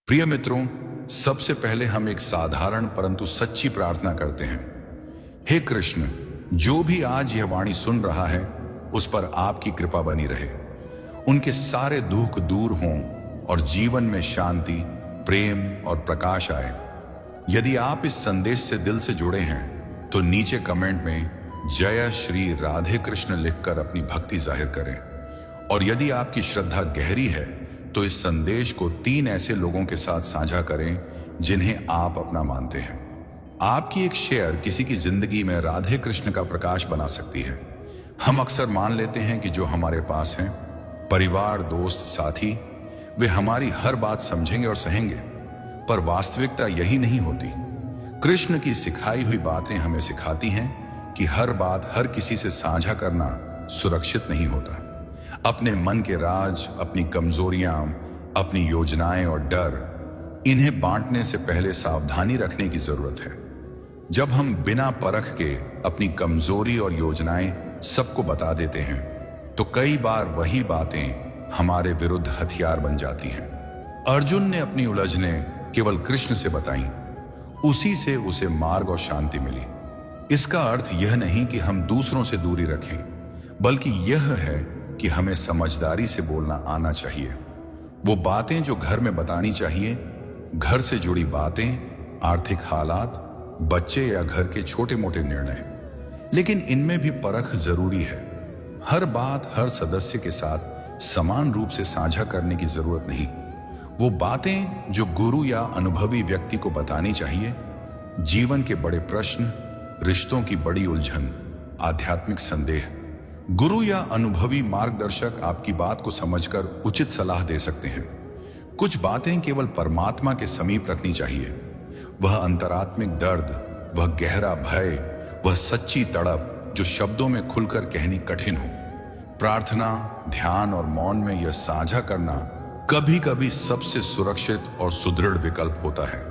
प्रिय मित्रों, सबसे पहले हम एक साधारण परंतु सच्ची प्रार्थना करते हैं। हे कृष्ण, जो भी आज यह वाणी सुन रहा है उस पर आपकी कृपा बनी रहे, उनके सारे दुख दूर हों और जीवन में शांति, प्रेम और प्रकाश आए। यदि आप इस संदेश से दिल से जुड़े हैं तो नीचे कमेंट में जय श्री राधे कृष्ण लिखकर अपनी भक्ति जाहिर करें। और यदि आपकी श्रद्धा गहरी है तो इस संदेश को 3 ऐसे लोगों के साथ साझा करें जिन्हें आप अपना मानते हैं। आपकी एक शेयर किसी की जिंदगी में राधे कृष्ण का प्रकाश बना सकती है। हम अक्सर मान लेते हैं कि जो हमारे पास हैं, परिवार, दोस्त, साथी, वे हमारी हर बात समझेंगे और सहेंगे, पर वास्तविकता यही नहीं होती। कृष्ण की सिखाई हुई बातें हमें सिखाती हैं कि हर बात हर किसी से साझा करना सुरक्षित नहीं होता। अपने मन के राज, अपनी कमजोरियां, अपनी योजनाएं और डर, इन्हें बांटने से पहले सावधानी रखने की जरूरत है। जब हम बिना परख के अपनी कमजोरी और योजनाएं सबको बता देते हैं तो कई बार वही बातें हमारे विरुद्ध हथियार बन जाती हैं। अर्जुन ने अपनी उलझनें केवल कृष्ण से बताईं, उसी से उसे मार्ग और शांति मिली। इसका अर्थ यह नहीं कि हम दूसरों से दूरी रखें, बल्कि यह है कि हमें समझदारी से बोलना आना चाहिए। वो बातें जो घर में बतानी चाहिए, घर से जुड़ी बातें, आर्थिक हालात, बच्चे या घर के छोटे मोटे निर्णय, लेकिन इनमें भी परख जरूरी है। हर बात हर सदस्य के साथ समान रूप से साझा करने की जरूरत नहीं। वो बातें जो गुरु या अनुभवी व्यक्ति को बतानी चाहिए, जीवन के बड़े प्रश्न, रिश्तों की बड़ी उलझन, आध्यात्मिक संदेह, गुरु या अनुभवी मार्गदर्शक आपकी बात को समझकर उचित सलाह दे सकते हैं। कुछ बातें केवल परमात्मा के समीप रखनी चाहिए। वह अंतरात्मिक दर्द, वह गहरा भय, वह सच्ची तड़प जो शब्दों में खुलकर कहनी कठिन हो। प्रार्थना, ध्यान और मौन में यह साझा करना कभी कभी सबसे सुरक्षित और सुदृढ़ विकल्प होता है।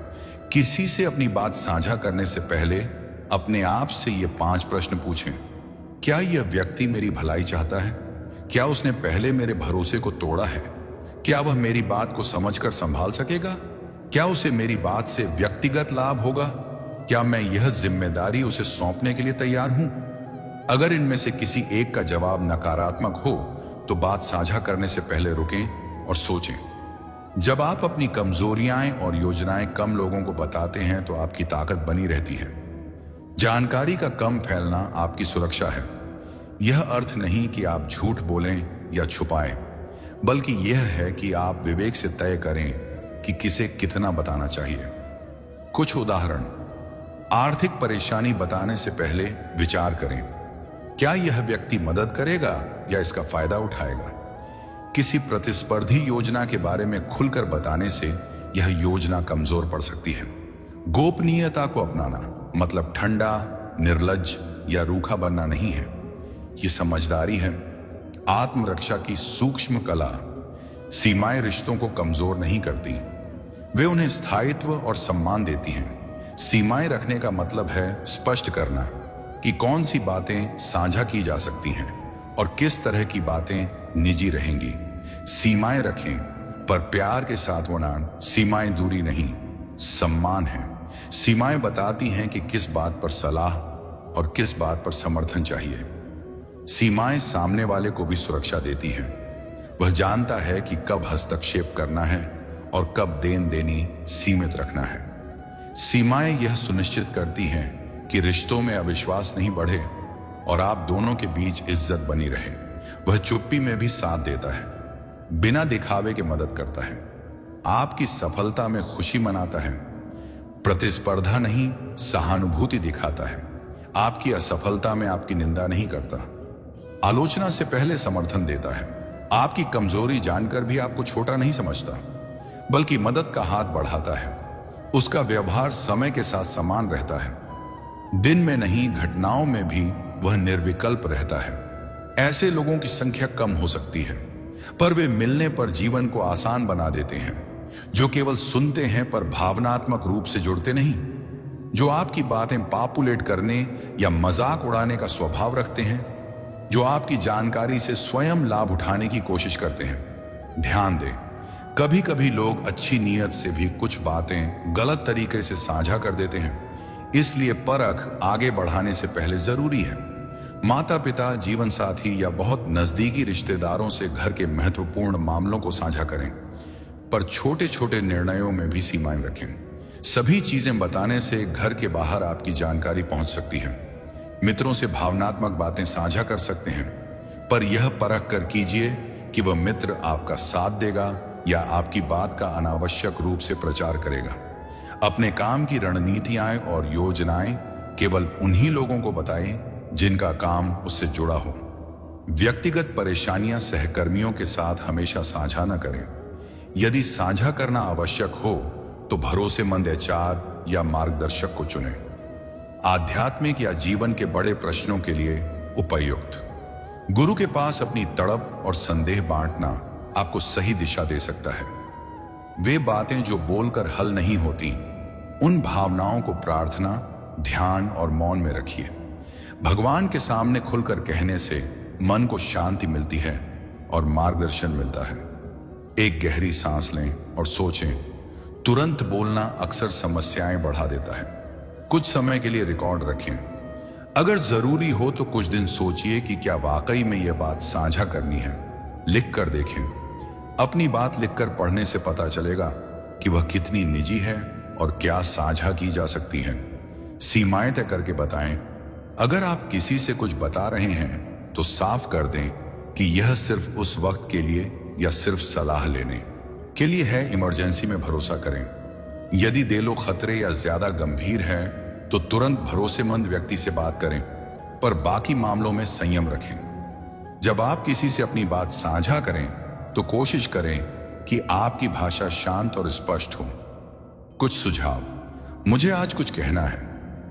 किसी से अपनी बात साझा करने से पहले अपने आप से ये 5 प्रश्न पूछें। क्या यह व्यक्ति मेरी भलाई चाहता है? क्या उसने पहले मेरे भरोसे को तोड़ा है? क्या वह मेरी बात को समझकर संभाल सकेगा? क्या उसे मेरी बात से व्यक्तिगत लाभ होगा? क्या मैं यह जिम्मेदारी उसे सौंपने के लिए तैयार हूं? अगर इनमें से किसी एक का जवाब नकारात्मक हो तो बात साझा करने से पहले रुकें और सोचें। जब आप अपनी कमजोरियां और योजनाएं कम लोगों को बताते हैं तो आपकी ताकत बनी रहती है। जानकारी का कम फैलना आपकी सुरक्षा है। यह अर्थ नहीं कि आप झूठ बोलें या छुपाएं, बल्कि यह है कि आप विवेक से तय करें कि किसे कितना बताना चाहिए। कुछ उदाहरण। आर्थिक परेशानी बताने से पहले विचार करें, क्या यह व्यक्ति मदद करेगा या इसका फायदा उठाएगा? किसी प्रतिस्पर्धी योजना के बारे में खुलकर बताने से यह योजना कमजोर पड़ सकती है। गोपनीयता को अपनाना मतलब ठंडा, निर्लज्ज या रूखा बनना नहीं है। ये समझदारी है। आत्मरक्षा की सूक्ष्म कला। सीमाएं रिश्तों को कमजोर नहीं करती, वे उन्हें स्थायित्व और सम्मान देती हैं। सीमाएं रखने का मतलब है स्पष्ट करना कि कौन सी बातें साझा की जा सकती हैं और किस तरह की बातें निजी रहेंगी। सीमाएं रखें, पर प्यार के साथ वरना सीमाएं दूरी नहीं, सम्मान है। सीमाएं बताती हैं कि किस बात पर सलाह और किस बात पर समर्थन चाहिए। सीमाएं सामने वाले को भी सुरक्षा देती हैं। वह जानता है कि कब हस्तक्षेप करना है और कब देन देनी सीमित रखना है। सीमाएं यह सुनिश्चित करती हैं कि रिश्तों में अविश्वास नहीं बढ़े और आप दोनों के बीच इज्जत बनी रहे। वह चुप्पी में भी साथ देता है, बिना दिखावे के मदद करता है, आपकी सफलता में खुशी मनाता है, प्रतिस्पर्धा नहीं सहानुभूति दिखाता है, आपकी असफलता में आपकी निंदा नहीं करता, आलोचना से पहले समर्थन देता है, आपकी कमजोरी जानकर भी आपको छोटा नहीं समझता, बल्कि मदद का हाथ बढ़ाता है। उसका व्यवहार समय के साथ समान रहता है। दिन में नहीं, घटनाओं में भी वह निर्विकल्प रहता है। ऐसे लोगों की संख्या कम हो सकती है, पर वे मिलने पर जीवन को आसान बना देते हैं। जो केवल सुनते हैं पर भावनात्मक रूप से जुड़ते नहीं, जो आपकी बातें पॉपुलेट करने या मजाक उड़ाने का स्वभाव रखते हैं, जो आपकी जानकारी से स्वयं लाभ उठाने की कोशिश करते हैं। ध्यान दें, कभी कभी लोग अच्छी नीयत से भी कुछ बातें गलत तरीके से साझा कर देते हैं, इसलिए परख आगे बढ़ाने से पहले जरूरी है। माता पिता, जीवन साथी या बहुत नजदीकी रिश्तेदारों से घर के महत्वपूर्ण मामलों को साझा करें, पर छोटे छोटे निर्णयों में भी सीमाएं रखें। सभी चीजें बताने से घर के बाहर आपकी जानकारी पहुंच सकती है। मित्रों से भावनात्मक बातें साझा कर सकते हैं, पर यह परख कर कीजिए कि वह मित्र आपका साथ देगा या आपकी बात का अनावश्यक रूप से प्रचार करेगा। अपने काम की रणनीतियां और योजनाएं केवल उन्हीं लोगों को बताएं जिनका काम उससे जुड़ा हो। व्यक्तिगत परेशानियां सहकर्मियों के साथ हमेशा साझा न करें। यदि साझा करना आवश्यक हो तो भरोसेमंद एचआर या मार्गदर्शक को चुनें। आध्यात्मिक या जीवन के बड़े प्रश्नों के लिए उपयुक्त गुरु के पास अपनी तड़प और संदेह बांटना आपको सही दिशा दे सकता है। वे बातें जो बोलकर हल नहीं होती, उन भावनाओं को प्रार्थना, ध्यान और मौन में रखिए। भगवान के सामने खुलकर कहने से मन को शांति मिलती है और मार्गदर्शन मिलता है। एक गहरी सांस लें और सोचें। तुरंत बोलना अक्सर समस्याएं बढ़ा देता है। कुछ समय के लिए रिकॉर्ड रखें। अगर जरूरी हो तो कुछ दिन सोचिए कि क्या वाकई में यह बात साझा करनी है। लिख कर देखें। अपनी बात लिखकर पढ़ने से पता चलेगा कि वह कितनी निजी है और क्या साझा की जा सकती है। सीमाएं तय करके बताएं। अगर आप किसी से कुछ बता रहे हैं तो साफ कर दें कि यह सिर्फ उस वक्त के लिए या सिर्फ सलाह लेने के लिए है। इमरजेंसी में भरोसा करें। यदि दिलो खतरे या ज्यादा गंभीर है तो तुरंत भरोसेमंद व्यक्ति से बात करें, पर बाकी मामलों में संयम रखें। जब आप किसी से अपनी बात साझा करें तो कोशिश करें कि आपकी भाषा शांत और स्पष्ट हो। कुछ सुझाव। मुझे आज कुछ कहना है,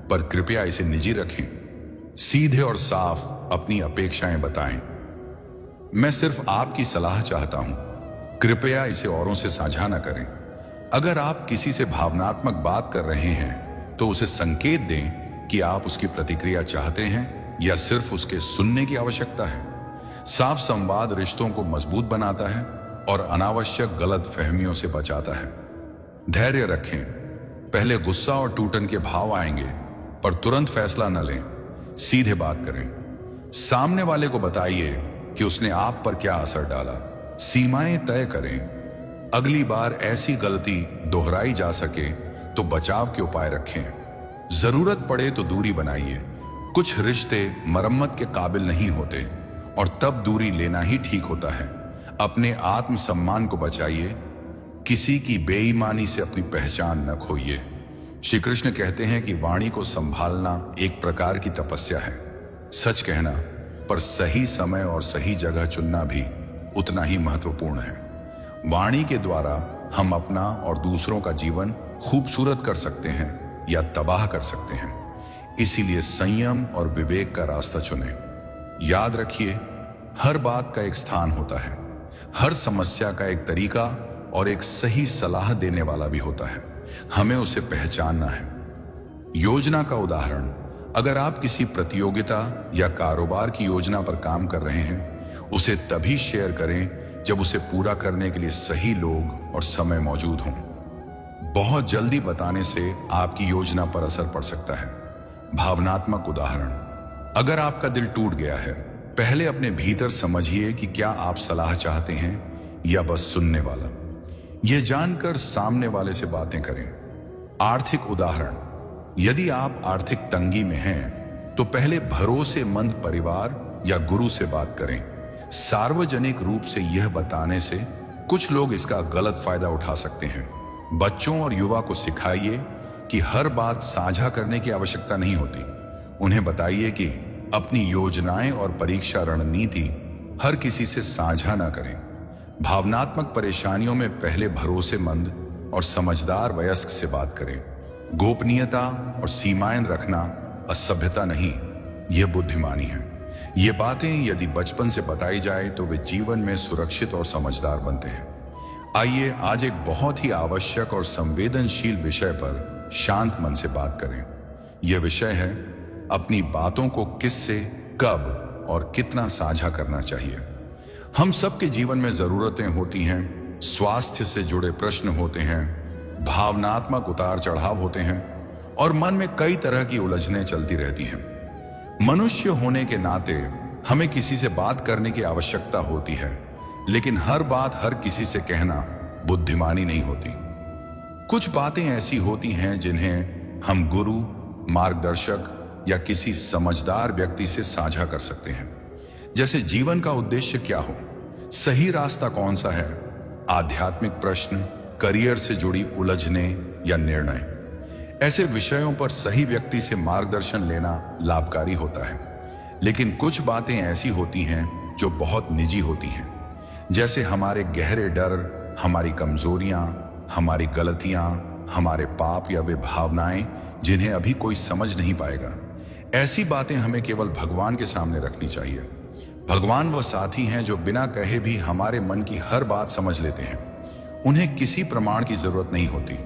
पर कृपया इसे निजी रखें। सीधे और साफ अपनी अपेक्षाएं बताएं। मैं सिर्फ आपकी सलाह चाहता हूं, कृपया इसे औरों से साझा न करें। अगर आप किसी से भावनात्मक बात कर रहे हैं तो उसे संकेत दें कि आप उसकी प्रतिक्रिया चाहते हैं या सिर्फ उसके सुनने की आवश्यकता है। साफ संवाद रिश्तों को मजबूत बनाता है और अनावश्यक गलत फहमियों से बचाता है। धैर्य रखें। पहले गुस्सा और टूटन के भाव आएंगे, पर तुरंत फैसला न लें। सीधे बात करें। सामने वाले को बताइए कि उसने आप पर क्या असर डाला। सीमाएं तय करें। अगली बार ऐसी गलती दोहराई जा सके तो बचाव के उपाय रखें। जरूरत पड़े तो दूरी बनाइए। कुछ रिश्ते मरम्मत के काबिल नहीं होते और तब दूरी लेना ही ठीक होता है। अपने आत्मसम्मान को बचाइए। किसी की बेईमानी से अपनी पहचान न खोइए। श्री कृष्ण कहते हैं कि वाणी को संभालना एक प्रकार की तपस्या है। सच कहना, पर सही समय और सही जगह चुनना भी उतना ही महत्वपूर्ण है। वाणी के द्वारा हम अपना और दूसरों का जीवन खूबसूरत कर सकते हैं या तबाह कर सकते हैं। इसीलिए संयम और विवेक का रास्ता चुनें। याद रखिए, हर बात का एक स्थान होता है। हर समस्या का एक तरीका और एक सही सलाह देने वाला भी होता है। हमें उसे पहचानना है। योजना का उदाहरण। अगर आप किसी प्रतियोगिता या कारोबार की योजना पर काम कर रहे हैं, उसे तभी शेयर करें जब उसे पूरा करने के लिए सही लोग और समय मौजूद हों। बहुत जल्दी बताने से आपकी योजना पर असर पड़ सकता है। भावनात्मक उदाहरण। अगर आपका दिल टूट गया है, पहले अपने भीतर समझिए कि क्या आप सलाह चाहते हैं या बस सुनने वाला। यह जानकर सामने वाले से बातें करें। आर्थिक उदाहरण। यदि आप आर्थिक तंगी में हैं तो पहले भरोसेमंद परिवार या गुरु से बात करें। सार्वजनिक रूप से यह बताने से कुछ लोग इसका गलत फायदा उठा सकते हैं। बच्चों और युवा को सिखाइए कि हर बात साझा करने की आवश्यकता नहीं होती। उन्हें बताइए कि अपनी योजनाएं और परीक्षा रणनीति हर किसी से साझा न करें। भावनात्मक परेशानियों में पहले भरोसेमंद और समझदार वयस्क से बात करें। गोपनीयता और सीमाएं रखना असभ्यता नहीं, यह बुद्धिमानी है। ये बातें यदि बचपन से बताई जाए तो वे जीवन में सुरक्षित और समझदार बनते हैं। आइए आज एक बहुत ही आवश्यक और संवेदनशील विषय पर शांत मन से बात करें। यह विषय है अपनी बातों को किससे, कब और कितना साझा करना चाहिए। हम सबके जीवन में जरूरतें होती हैं, स्वास्थ्य से जुड़े प्रश्न होते हैं, भावनात्मक उतार चढ़ाव होते हैं और मन में कई तरह की उलझनें चलती रहती हैं। मनुष्य होने के नाते हमें किसी से बात करने की आवश्यकता होती है, लेकिन हर बात हर किसी से कहना बुद्धिमानी नहीं होती। कुछ बातें ऐसी होती हैं जिन्हें हम गुरु, मार्गदर्शक या किसी समझदार व्यक्ति से साझा कर सकते हैं। जैसे जीवन का उद्देश्य क्या हो, सही रास्ता कौन सा है, आध्यात्मिक प्रश्न, करियर से जुड़ी उलझनें या निर्णय। ऐसे विषयों पर सही व्यक्ति से मार्गदर्शन लेना लाभकारी होता है। लेकिन कुछ बातें ऐसी होती हैं जो बहुत निजी होती हैं, जैसे हमारे गहरे डर, हमारी कमजोरियां, हमारी गलतियां, हमारे पाप या वे भावनाएं जिन्हें अभी कोई समझ नहीं पाएगा। ऐसी बातें हमें केवल भगवान के सामने रखनी चाहिए। भगवान वह साथी हैं जो बिना कहे भी हमारे मन की हर बात समझ लेते हैं। उन्हें किसी प्रमाण की जरूरत नहीं होती।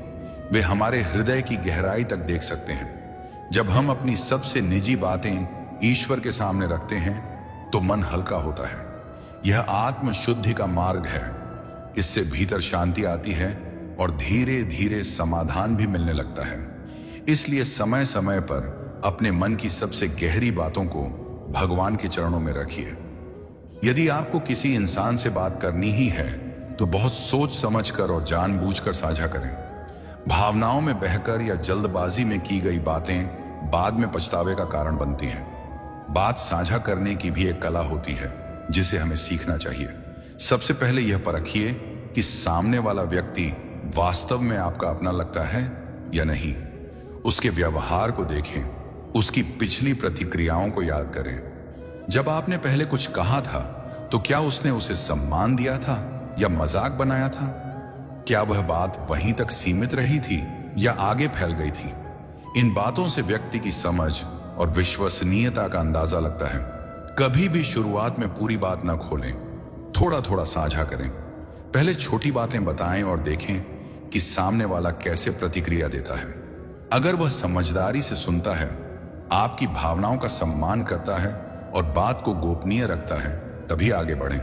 वे हमारे हृदय की गहराई तक देख सकते हैं। जब हम अपनी सबसे निजी बातें ईश्वर के सामने रखते हैं तो मन हल्का होता है। यह आत्म शुद्धि का मार्ग है। इससे भीतर शांति आती है और धीरे धीरे समाधान भी मिलने लगता है। इसलिए समय समय पर अपने मन की सबसे गहरी बातों को भगवान के चरणों में रखिए। यदि आपको किसी इंसान से बात करनी ही है तो बहुत सोच समझकर और जानबूझकर साझा करें। भावनाओं में बहकर या जल्दबाजी में की गई बातें बाद में पछतावे का कारण बनती हैं। बात साझा करने की भी एक कला होती है जिसे हमें सीखना चाहिए। सबसे पहले यह परखिए कि सामने वाला व्यक्ति वास्तव में आपका अपना लगता है या नहीं। उसके व्यवहार को देखें, उसकी पिछली प्रतिक्रियाओं को याद करें। जब आपने पहले कुछ कहा था तो क्या उसने उसे सम्मान दिया था या मजाक बनाया था? क्या वह बात वहीं तक सीमित रही थी या आगे फैल गई थी? इन बातों से व्यक्ति की समझ और विश्वसनीयता का अंदाजा लगता है। कभी भी शुरुआत में पूरी बात न खोलें, थोड़ा थोड़ा साझा करें। पहले छोटी बातें बताएं और देखें कि सामने वाला कैसे प्रतिक्रिया देता है। अगर वह समझदारी से सुनता है, आपकी भावनाओं का सम्मान करता है और बात को गोपनीय रखता है, तभी आगे बढ़ें।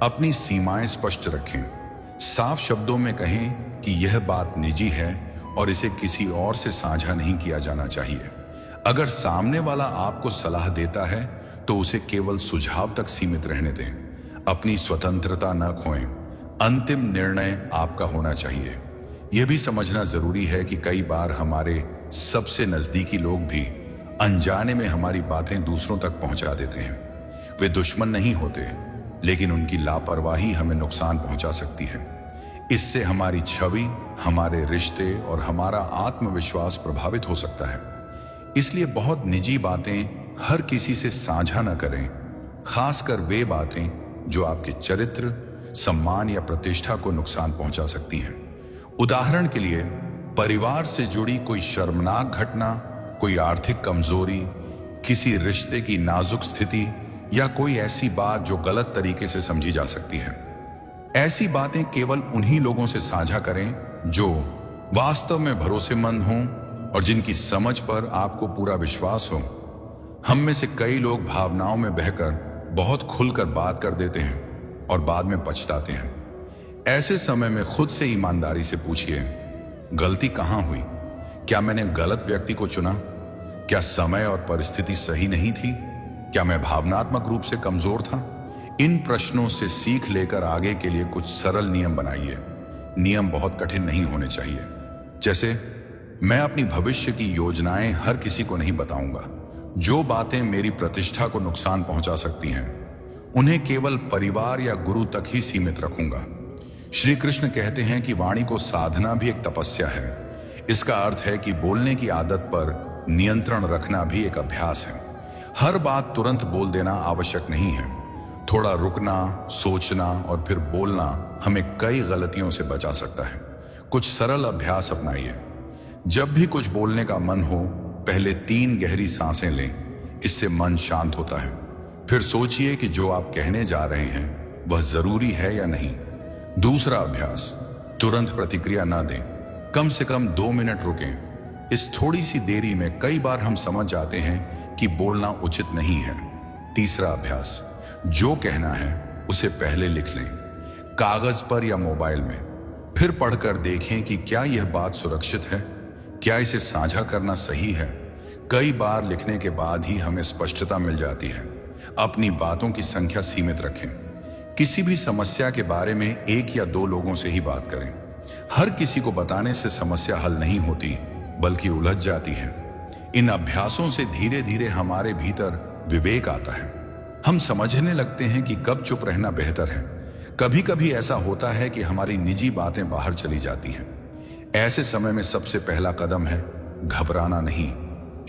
अपनी सीमाएं स्पष्ट रखें। साफ शब्दों में कहें कि यह बात निजी है और इसे किसी और से साझा नहीं किया जाना चाहिए। अगर सामने वाला आपको सलाह देता है तो उसे केवल सुझाव तक सीमित रहने दें। अपनी स्वतंत्रता न खोएं। अंतिम निर्णय आपका होना चाहिए। यह भी समझना जरूरी है कि कई बार हमारे सबसे नजदीकी लोग भी अनजाने में हमारी बातें दूसरों तक पहुंचा देते हैं। वे दुश्मन नहीं होते, लेकिन उनकी लापरवाही हमें नुकसान पहुंचा सकती है। इससे हमारी छवि, हमारे रिश्ते और हमारा आत्मविश्वास प्रभावित हो सकता है। इसलिए बहुत निजी बातें हर किसी से साझा न करें, खासकर वे बातें जो आपके चरित्र, सम्मान या प्रतिष्ठा को नुकसान पहुंचा सकती हैं। उदाहरण के लिए, परिवार से जुड़ी कोई शर्मनाक घटना, कोई आर्थिक कमजोरी, किसी रिश्ते की नाजुक स्थिति या कोई ऐसी बात जो गलत तरीके से समझी जा सकती है। ऐसी बातें केवल उन्हीं लोगों से साझा करें जो वास्तव में भरोसेमंद हों और जिनकी समझ पर आपको पूरा विश्वास हो। हम में से कई लोग भावनाओं में बहकर बहुत खुलकर बात कर देते हैं और बाद में पछताते हैं। ऐसे समय में खुद से ईमानदारी से पूछिए, गलती कहाँ हुई? क्या मैंने गलत व्यक्ति को चुना? क्या समय और परिस्थिति सही नहीं थी? क्या मैं भावनात्मक रूप से कमजोर था? इन प्रश्नों से सीख लेकर आगे के लिए कुछ सरल नियम बनाइए। नियम बहुत कठिन नहीं होने चाहिए। जैसे, मैं अपनी भविष्य की योजनाएं हर किसी को नहीं बताऊंगा। जो बातें मेरी प्रतिष्ठा को नुकसान पहुंचा सकती हैं, उन्हें केवल परिवार या गुरु तक ही सीमित रखूंगा। श्री कृष्ण कहते हैं कि वाणी को साधना भी एक तपस्या है। इसका अर्थ है कि बोलने की आदत पर नियंत्रण रखना भी एक अभ्यास है। हर बात तुरंत बोल देना आवश्यक नहीं है। थोड़ा रुकना, सोचना और फिर बोलना हमें कई गलतियों से बचा सकता है। कुछ सरल अभ्यास अपनाइए। जब भी कुछ बोलने का मन हो, पहले 3 गहरी सांसें लें। इससे मन शांत होता है। फिर सोचिए कि जो आप कहने जा रहे हैं वह जरूरी है या नहीं। दूसरा अभ्यास, तुरंत प्रतिक्रिया ना दें। कम से कम 2 मिनट रुकें। इस थोड़ी सी देरी में कई बार हम समझ जाते हैं कि बोलना उचित नहीं है। तीसरा अभ्यास, जो कहना है उसे पहले लिख लें। कागज पर या मोबाइल में। फिर पढ़कर देखें कि क्या यह बात सुरक्षित है, क्या इसे साझा करना सही है। कई बार लिखने के बाद ही हमें स्पष्टता मिल जाती है। अपनी बातों की संख्या सीमित रखें। किसी भी समस्या के बारे में 1 या 2 लोगों से ही बात करें। हर किसी को बताने से समस्या हल नहीं होती, बल्कि उलझ जाती है। इन अभ्यासों से धीरे धीरे हमारे भीतर विवेक आता है। हम समझने लगते हैं कि कब चुप रहना बेहतर है। कभी कभी ऐसा होता है कि हमारी निजी बातें बाहर चली जाती हैं। ऐसे समय में सबसे पहला कदम है घबराना नहीं,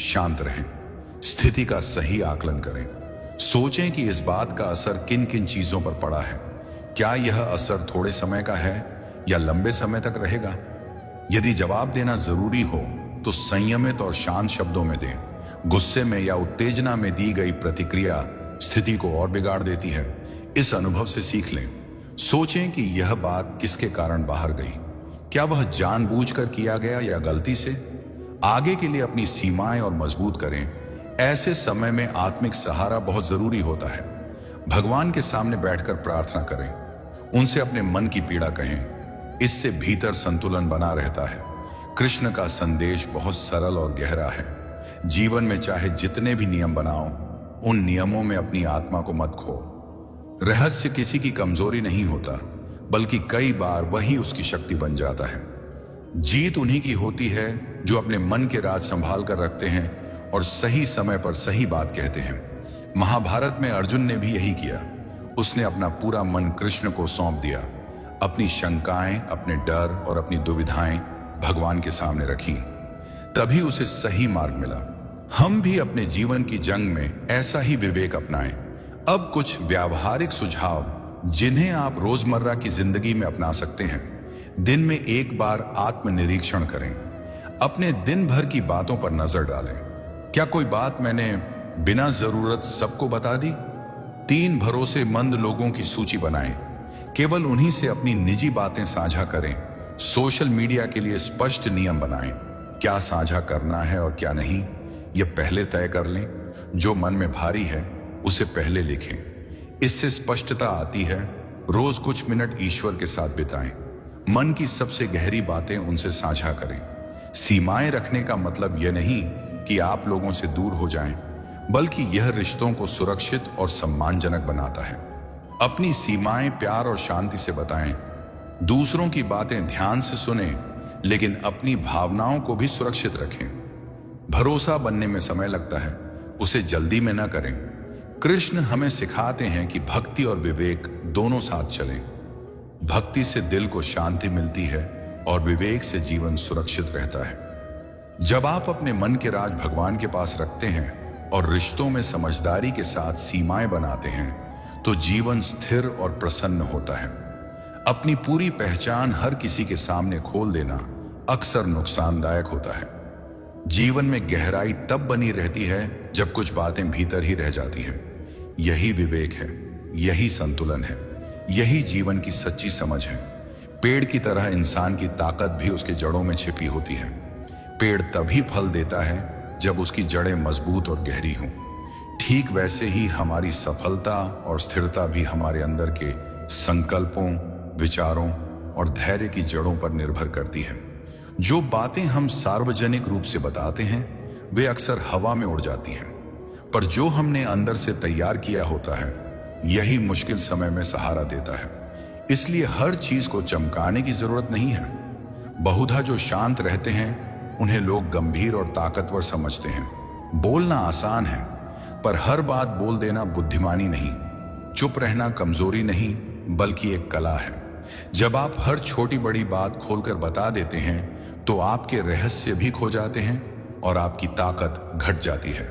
शांत रहें। स्थिति का सही आकलन करें। सोचें कि इस बात का असर किन किन चीजों पर पड़ा है। क्या यह असर थोड़े समय का है या लंबे समय तक रहेगा? यदि जवाब देना जरूरी हो तो संयमित और शांत शब्दों में दें। गुस्से में या उत्तेजना में दी गई प्रतिक्रिया स्थिति को और बिगाड़ देती है। इस अनुभव से सीख लें। सोचें कि यह बात किसके कारण बाहर गई। क्या वह जानबूझकर किया गया या गलती से? आगे के लिए अपनी सीमाएं और मजबूत करें। ऐसे समय में आत्मिक सहारा बहुत जरूरी होता है। भगवान के सामने बैठकर प्रार्थना करें। उनसे अपने मन की पीड़ा कहें। इससे भीतर संतुलन बना रहता है। कृष्ण का संदेश बहुत सरल और गहरा है। जीवन में चाहे जितने भी नियम बनाओ, उन नियमों में अपनी आत्मा को मत खो। रहस्य किसी की कमजोरी नहीं होता, बल्कि कई बार वही उसकी शक्ति बन जाता है। जीत उन्हीं की होती है जो अपने मन के राज संभाल कर रखते हैं और सही समय पर सही बात कहते हैं। महाभारत में अर्जुन ने भी यही किया। उसने अपना पूरा मन कृष्ण को सौंप दिया। अपनी शंकाएं, अपने डर और अपनी दुविधाएं भगवान के सामने रखीं। तभी उसे सही मार्ग मिला। हम भी अपने जीवन की जंग में ऐसा ही विवेक अपनाएं। अब कुछ व्यावहारिक सुझाव जिन्हें आप रोजमर्रा की जिंदगी में अपना सकते हैं। दिन में एक बार आत्मनिरीक्षण करें। अपने दिन भर की बातों पर नजर डालें। क्या कोई बात मैंने बिना जरूरत सबको बता दी? 3 भरोसेमंद लोगों की सूची बनाएं। केवल उन्हीं से अपनी निजी बातें साझा करें। सोशल मीडिया के लिए स्पष्ट नियम बनाएं। क्या साझा करना है और क्या नहीं, यह पहले तय कर लें। जो मन में भारी है उसे पहले लिखें। इससे स्पष्टता आती है। रोज कुछ मिनट ईश्वर के साथ बिताएं। मन की सबसे गहरी बातें उनसे साझा करें। सीमाएं रखने का मतलब यह नहीं कि आप लोगों से दूर हो जाएं, बल्कि यह रिश्तों को सुरक्षित और सम्मानजनक बनाता है। अपनी सीमाएं प्यार और शांति से बताएं। दूसरों की बातें ध्यान से सुनें, लेकिन अपनी भावनाओं को भी सुरक्षित रखें। भरोसा बनने में समय लगता है, उसे जल्दी में न करें। कृष्ण हमें सिखाते हैं कि भक्ति और विवेक दोनों साथ चलें। भक्ति से दिल को शांति मिलती है और विवेक से जीवन सुरक्षित रहता है। जब आप अपने मन के राज भगवान के पास रखते हैं और रिश्तों में समझदारी के साथ सीमाएं बनाते हैं, तो जीवन स्थिर और प्रसन्न होता है। अपनी पूरी पहचान हर किसी के सामने खोल देना अक्सर नुकसानदायक होता है। जीवन में गहराई तब बनी रहती है जब कुछ बातें भीतर ही रह जाती हैं। यही विवेक है, यही संतुलन है, यही जीवन की सच्ची समझ है। पेड़ की तरह इंसान की ताकत भी उसके जड़ों में छिपी होती है। पेड़ तभी फल देता है जब उसकी जड़ें मजबूत और गहरी हों। ठीक वैसे ही हमारी सफलता और स्थिरता भी हमारे अंदर के संकल्पों, विचारों और धैर्य की जड़ों पर निर्भर करती है। जो बातें हम सार्वजनिक रूप से बताते हैं वे अक्सर हवा में उड़ जाती हैं, पर जो हमने अंदर से तैयार किया होता है यही मुश्किल समय में सहारा देता है। इसलिए हर चीज को चमकाने की जरूरत नहीं है। बहुधा जो शांत रहते हैं उन्हें लोग गंभीर और ताकतवर समझते हैं। बोलना आसान है, पर हर बात बोल देना बुद्धिमानी नहीं। चुप रहना कमजोरी नहीं, बल्कि एक कला है। जब आप हर छोटी बड़ी बात खोलकर बता देते हैं तो आपके रहस्य भी खो जाते हैं और आपकी ताकत घट जाती है।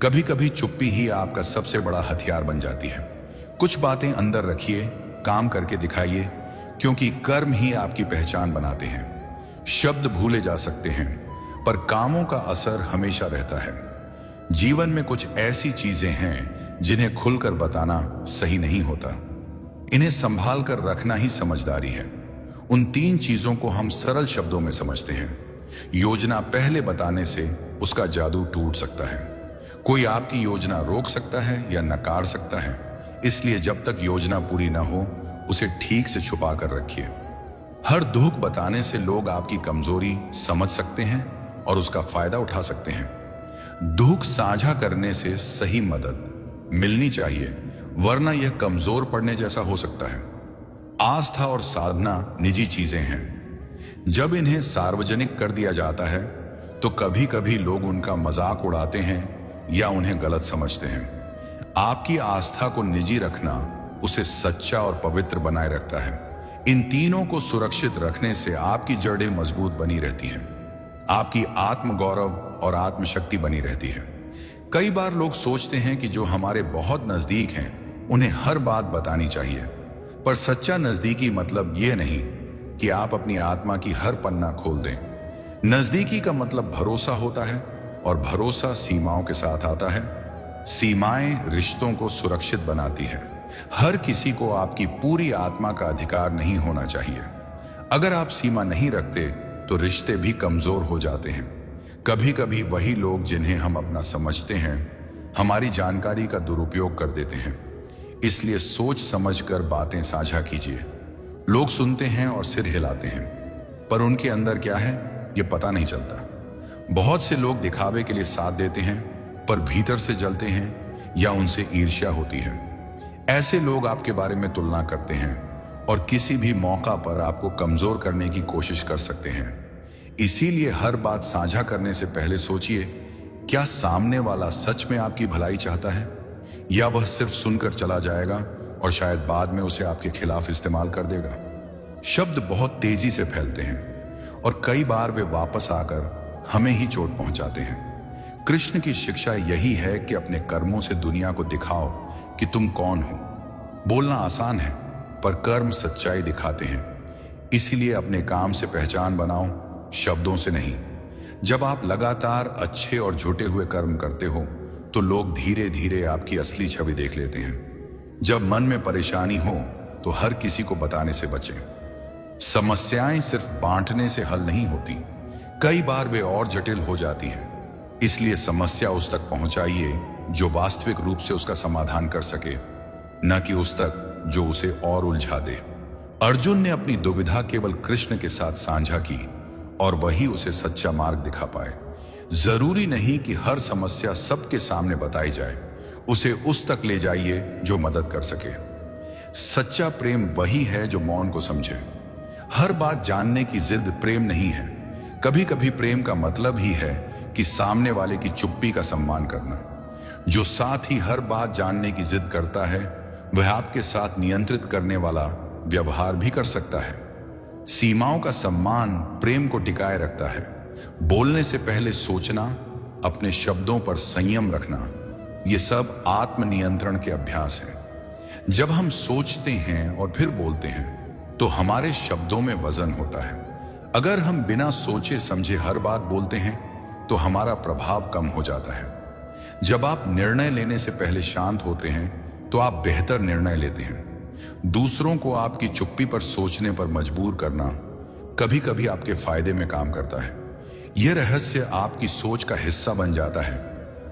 कभी कभी चुप्पी ही आपका सबसे बड़ा हथियार बन जाती है। कुछ बातें अंदर रखिए, काम करके दिखाइए, क्योंकि कर्म ही आपकी पहचान बनाते हैं। शब्द भूले जा सकते हैं, पर कामों का असर हमेशा रहता है। जीवन में कुछ ऐसी चीजें हैं जिन्हें खुलकर बताना सही नहीं होता। इन्हें संभाल कर रखना ही समझदारी है। उन 3 चीजों को हम सरल शब्दों में समझते हैं। योजना पहले बताने से उसका जादू टूट सकता है। कोई आपकी योजना रोक सकता है या नकार सकता है। इसलिए जब तक योजना पूरी ना हो उसे ठीक से छुपा कर रखिए। हर दुख बताने से लोग आपकी कमजोरी समझ सकते हैं और उसका फायदा उठा सकते हैं। दुख साझा करने से सही मदद मिलनी चाहिए, वरना यह कमजोर पड़ने जैसा हो सकता है। आस्था और साधना निजी चीजें हैं। जब इन्हें सार्वजनिक कर दिया जाता है तो कभी कभी लोग उनका मजाक उड़ाते हैं या उन्हें गलत समझते हैं। आपकी आस्था को निजी रखना उसे सच्चा और पवित्र बनाए रखता है। इन तीनों को सुरक्षित रखने से आपकी जड़ें मजबूत बनी रहती हैं, आपकी आत्मगौरव और आत्मशक्ति बनी रहती है। कई बार लोग सोचते हैं कि जो हमारे बहुत नजदीक हैं उन्हें हर बात बतानी चाहिए, पर सच्चा नजदीकी मतलब यह नहीं कि आप अपनी आत्मा की हर पन्ना खोल दें। नजदीकी का मतलब भरोसा होता है, और भरोसा सीमाओं के साथ आता है। सीमाएं रिश्तों को सुरक्षित बनाती है। हर किसी को आपकी पूरी आत्मा का अधिकार नहीं होना चाहिए। अगर आप सीमा नहीं रखते तो रिश्ते भी कमजोर हो जाते हैं। कभी कभी वही लोग जिन्हें हम अपना समझते हैं हमारी जानकारी का दुरुपयोग कर देते हैं। इसलिए सोच समझकर बातें साझा कीजिए। लोग सुनते हैं और सिर हिलाते हैं, पर उनके अंदर क्या है ये पता नहीं चलता। बहुत से लोग दिखावे के लिए साथ देते हैं, पर भीतर से जलते हैं या उनसे ईर्ष्या होती है। ऐसे लोग आपके बारे में तुलना करते हैं और किसी भी मौका पर आपको कमजोर करने की कोशिश कर सकते हैं। इसीलिए हर बात साझा करने से पहले सोचिए, क्या सामने वाला सच में आपकी भलाई चाहता है, या वह सिर्फ सुनकर चला जाएगा और शायद बाद में उसे आपके खिलाफ इस्तेमाल कर देगा। शब्द बहुत तेजी से फैलते हैं और कई बार वे वापस आकर हमें ही चोट पहुंचाते हैं। कृष्ण की शिक्षा यही है कि अपने कर्मों से दुनिया को दिखाओ कि तुम कौन हो। बोलना आसान है, पर कर्म सच्चाई दिखाते हैं। इसीलिए अपने काम से पहचान बनाओ, शब्दों से नहीं। जब आप लगातार अच्छे और झूठे हुए कर्म करते हो तो लोग धीरे धीरे आपकी असली छवि देख लेते हैं। जब मन में परेशानी हो तो हर किसी को बताने से बचें। समस्याएं सिर्फ बांटने से हल नहीं होती, कई बार वे और जटिल हो जाती हैं। इसलिए समस्या उस तक पहुंचाइए जो वास्तविक रूप से उसका समाधान कर सके, न कि उस तक जो उसे और उलझा दे। अर्जुन ने अपनी दुविधा केवल कृष्ण के साथ साझा की और वही उसे सच्चा मार्ग दिखा पाए। जरूरी नहीं कि हर समस्या सबके सामने बताई जाए, उसे उस तक ले जाइए जो मदद कर सके। सच्चा प्रेम वही है जो मौन को समझे। हर बात जानने की जिद प्रेम नहीं है। कभी कभी प्रेम का मतलब ही है कि सामने वाले की चुप्पी का सम्मान करना। जो साथ ही हर बात जानने की जिद करता है वह आपके साथ नियंत्रित करने वाला व्यवहार भी कर सकता है। सीमाओं का सम्मान प्रेम को टिकाए रखता है। बोलने से पहले सोचना, अपने शब्दों पर संयम रखना, ये सब आत्मनियंत्रण के अभ्यास हैं। जब हम सोचते हैं और फिर बोलते हैं तो हमारे शब्दों में वजन होता है। अगर हम बिना सोचे समझे हर बात बोलते हैं तो हमारा प्रभाव कम हो जाता है। जब आप निर्णय लेने से पहले शांत होते हैं तो आप बेहतर निर्णय लेते हैं। दूसरों को आपकी चुप्पी पर सोचने पर मजबूर करना कभी कभी आपके फायदे में काम करता है। यह रहस्य आपकी सोच का हिस्सा बन जाता है।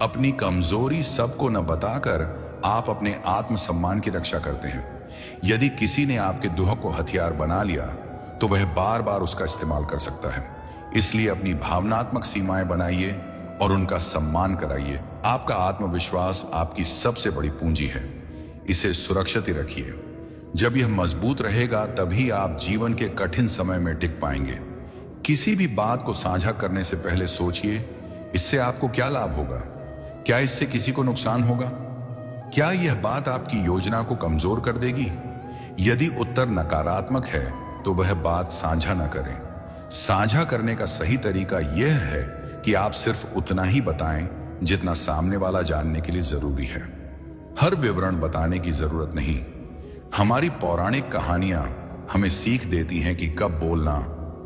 अपनी कमजोरी सबको न बताकर आप अपने आत्मसम्मान की रक्षा करते हैं। यदि किसी ने आपके दुख को हथियार बना लिया तो वह बार बार उसका इस्तेमाल कर सकता है। इसलिए अपनी भावनात्मक सीमाएं बनाइए और उनका सम्मान कराइए। आपका आत्मविश्वास आपकी सबसे बड़ी पूंजी है, इसे सुरक्षित ही रखिए। जब यह मजबूत रहेगा तभी आप जीवन के कठिन समय में टिक पाएंगे। किसी भी बात को साझा करने से पहले सोचिए, इससे आपको क्या लाभ होगा? क्या इससे किसी को नुकसान होगा? क्या यह बात आपकी योजना को कमजोर कर देगी? यदि उत्तर नकारात्मक है तो वह बात साझा न करें। साझा करने का सही तरीका यह है कि आप सिर्फ उतना ही बताएं जितना सामने वाला जानने के लिए जरूरी है। हर विवरण बताने की जरूरत नहीं। हमारी पौराणिक कहानियां हमें सीख देती हैं कि कब बोलना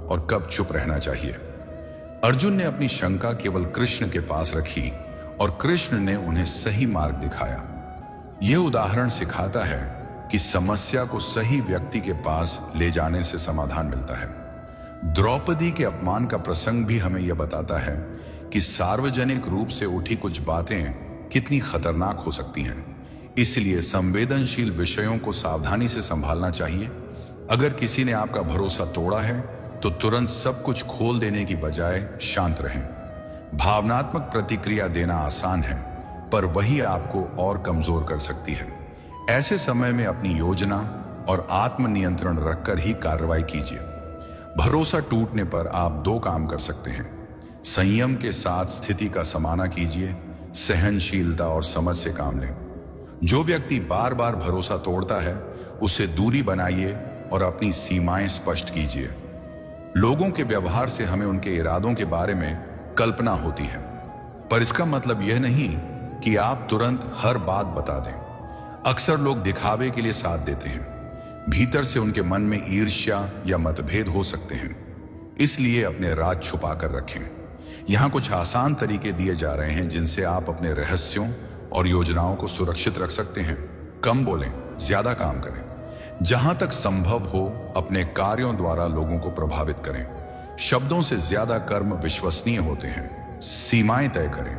और कब चुप रहना चाहिए। अर्जुन ने अपनी शंका केवल कृष्ण के पास रखी और कृष्ण ने उन्हें सही मार्ग दिखाया। यह उदाहरण सिखाता है कि समस्या को सही व्यक्ति के पास ले जाने से समाधान मिलता है। द्रौपदी के अपमान का प्रसंग भी हमें यह बताता है कि सार्वजनिक रूप से उठी कुछ बातें कितनी खतरनाक हो सकती हैं। इसलिए संवेदनशील विषयों को सावधानी से संभालना चाहिए। अगर किसी ने आपका भरोसा तोड़ा है तो तुरंत सब कुछ खोल देने की बजाय शांत रहें। भावनात्मक प्रतिक्रिया देना आसान है, पर वही आपको और कमजोर कर सकती है। ऐसे समय में अपनी योजना और आत्मनियंत्रण रखकर ही कार्रवाई कीजिए। भरोसा टूटने पर आप दो काम कर सकते हैं। संयम के साथ स्थिति का सामना कीजिए, सहनशीलता और समझ से काम लें। जो व्यक्ति बार बार भरोसा तोड़ता है उससे दूरी बनाइए और अपनी सीमाएं स्पष्ट कीजिए। लोगों के व्यवहार से हमें उनके इरादों के बारे में कल्पना होती है, पर इसका मतलब यह नहीं कि आप तुरंत हर बात बता दें। अक्सर लोग दिखावे के लिए साथ देते हैं, भीतर से उनके मन में ईर्ष्या या मतभेद हो सकते हैं। इसलिए अपने राज छुपा कर रखें। यहाँ कुछ आसान तरीके दिए जा रहे हैं जिनसे आप अपने रहस्यों और योजनाओं को सुरक्षित रख सकते हैं। कम बोलें, ज्यादा काम करें। जहां तक संभव हो अपने कार्यों द्वारा लोगों को प्रभावित करें। शब्दों से ज्यादा कर्म विश्वसनीय होते हैं। सीमाएं तय करें,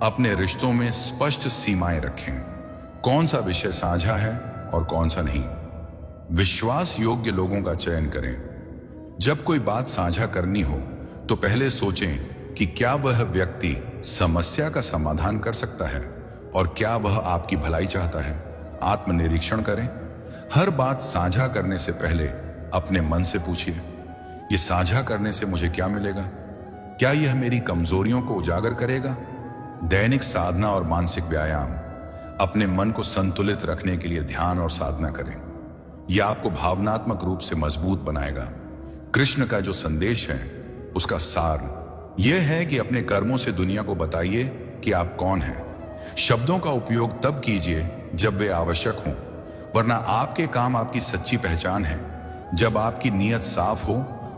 अपने रिश्तों में स्पष्ट सीमाएं रखें। कौन सा विषय साझा है और कौन सा नहीं। विश्वास योग्य लोगों का चयन करें। जब कोई बात साझा करनी हो तो पहले सोचें कि क्या वह व्यक्ति समस्या का समाधान कर सकता है और क्या वह आपकी भलाई चाहता है। आत्मनिरीक्षण करें। हर बात साझा करने से पहले अपने मन से पूछिए, ये साझा करने से मुझे क्या मिलेगा? क्या यह मेरी कमजोरियों को उजागर करेगा? दैनिक साधना और मानसिक व्यायाम। अपने मन को संतुलित रखने के लिए ध्यान और साधना करें। यह आपको भावनात्मक रूप से मजबूत बनाएगा। कृष्ण का जो संदेश है उसका सार यह है कि अपने कर्मों से दुनिया को बताइए कि आप कौन हैं। शब्दों का उपयोग तब कीजिए जब वे आवश्यक हों, वरना आपके काम आपकी सच्ची पहचान है। जब आपकी नीयत साफ हो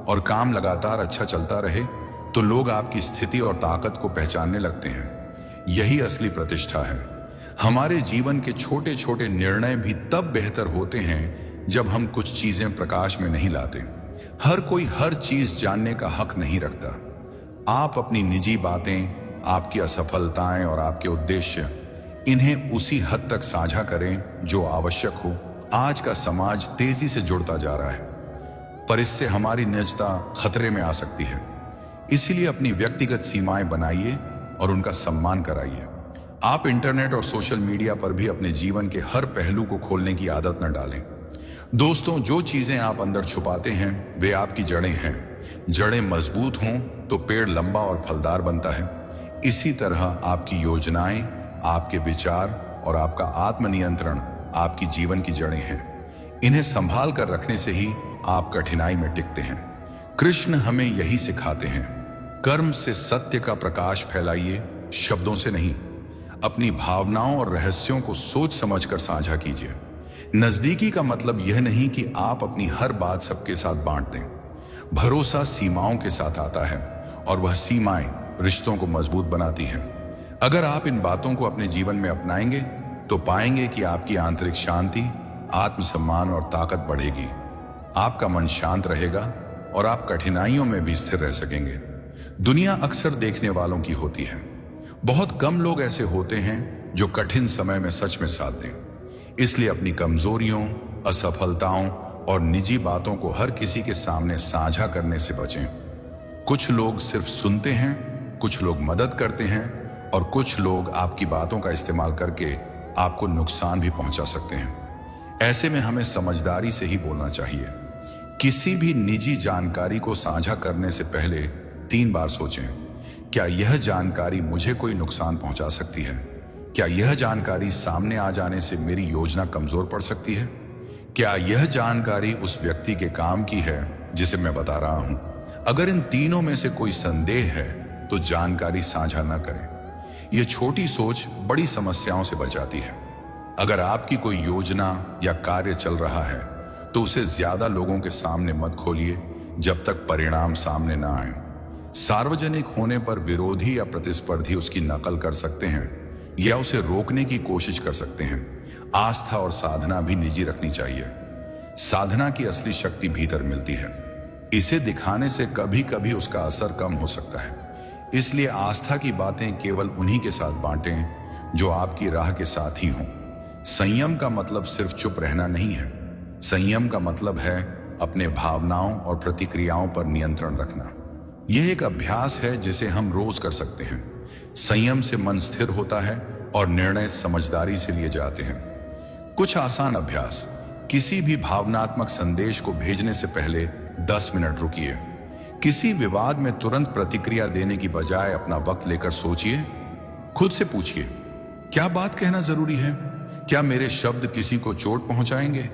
और काम लगातार अच्छा चलता रहे तो लोग आपकी स्थिति और ताकत को पहचानने लगते हैं। यही असली प्रतिष्ठा है। हमारे जीवन के छोटे छोटे निर्णय भी तब बेहतर होते हैं जब हम कुछ चीजें प्रकाश में नहीं लाते। हर कोई हर चीज जानने का हक नहीं रखता। आप अपनी निजी बातें, आपकी असफलताएं और आपके उद्देश्य, इन्हें उसी हद तक साझा करें जो आवश्यक हो। आज का समाज तेजी से जुड़ता जा रहा है, पर इससे हमारी निजता खतरे में आ सकती है। इसीलिए अपनी व्यक्तिगत सीमाएं बनाइए और उनका सम्मान कराइए। आप इंटरनेट और सोशल मीडिया पर भी अपने जीवन के हर पहलू को खोलने की आदत न डालें। दोस्तों, जो चीजें आप अंदर छुपाते हैं वे आपकी जड़ें हैं। जड़ें मजबूत हों तो पेड़ लंबा और फलदार बनता है। इसी तरह आपकी योजनाएं, आपके विचार और आपका आत्मनियंत्रण आपकी जीवन की जड़ें हैं। इन्हें संभाल कर रखने से ही आप कठिनाई में टिकते हैं। कृष्ण हमें यही सिखाते हैं। कर्म से सत्य का प्रकाश फैलाइए, शब्दों से नहीं। अपनी भावनाओं और रहस्यों को सोच समझकर साझा कीजिए। नजदीकी का मतलब यह नहीं कि आप अपनी हर बात सबके साथ बांट दें। भरोसा सीमाओं के साथ आता है और वह सीमाएं रिश्तों को मजबूत बनाती हैं। अगर आप इन बातों को अपने जीवन में अपनाएंगे तो पाएंगे कि आपकी आंतरिक शांति, आत्मसम्मान और ताकत बढ़ेगी। आपका मन शांत रहेगा और आप कठिनाइयों में भी स्थिर रह सकेंगे। दुनिया अक्सर देखने वालों की होती है। बहुत कम लोग ऐसे होते हैं जो कठिन समय में सच में साथ दें। इसलिए अपनी कमजोरियों, असफलताओं और निजी बातों को हर किसी के सामने साझा करने से बचें। कुछ लोग सिर्फ सुनते हैं, कुछ लोग मदद करते हैं और कुछ लोग आपकी बातों का इस्तेमाल करके आपको नुकसान भी पहुंचा सकते हैं। ऐसे में हमें समझदारी से ही बोलना चाहिए। किसी भी निजी जानकारी को साझा करने से पहले 3 बार सोचें, क्या यह जानकारी मुझे कोई नुकसान पहुंचा सकती है? क्या यह जानकारी सामने आ जाने से मेरी योजना कमजोर पड़ सकती है? क्या यह जानकारी उस व्यक्ति के काम की है जिसे मैं बता रहा हूं? अगर इन तीनों में से कोई संदेह है तो जानकारी साझा न करें। यह छोटी सोच बड़ी समस्याओं से बचाती है। अगर आपकी कोई योजना या कार्य चल रहा है तो उसे ज्यादा लोगों के सामने मत खोलिए जब तक परिणाम सामने ना आए। सार्वजनिक होने पर विरोधी या प्रतिस्पर्धी उसकी नकल कर सकते हैं या उसे रोकने की कोशिश कर सकते हैं। आस्था और साधना भी निजी रखनी चाहिए। साधना की असली शक्ति भीतर मिलती है। इसे दिखाने से कभी कभी उसका असर कम हो सकता है। इसलिए आस्था की बातें केवल उन्हीं के साथ बांटें जो आपकी राह के साथ ही हों। संयम का मतलब सिर्फ चुप रहना नहीं है। संयम का मतलब है अपने भावनाओं और प्रतिक्रियाओं पर नियंत्रण रखना। यह एक अभ्यास है जिसे हम रोज कर सकते हैं। संयम से मन स्थिर होता है और निर्णय समझदारी से लिए जाते हैं। कुछ आसान अभ्यास। किसी भी भावनात्मक संदेश को भेजने से पहले 10 मिनट रुकिए। किसी विवाद में तुरंत प्रतिक्रिया देने की बजाय अपना वक्त लेकर सोचिए। खुद से पूछिए, क्या बात कहना जरूरी है? क्या मेरे शब्द किसी को चोट पहुंचाएंगे?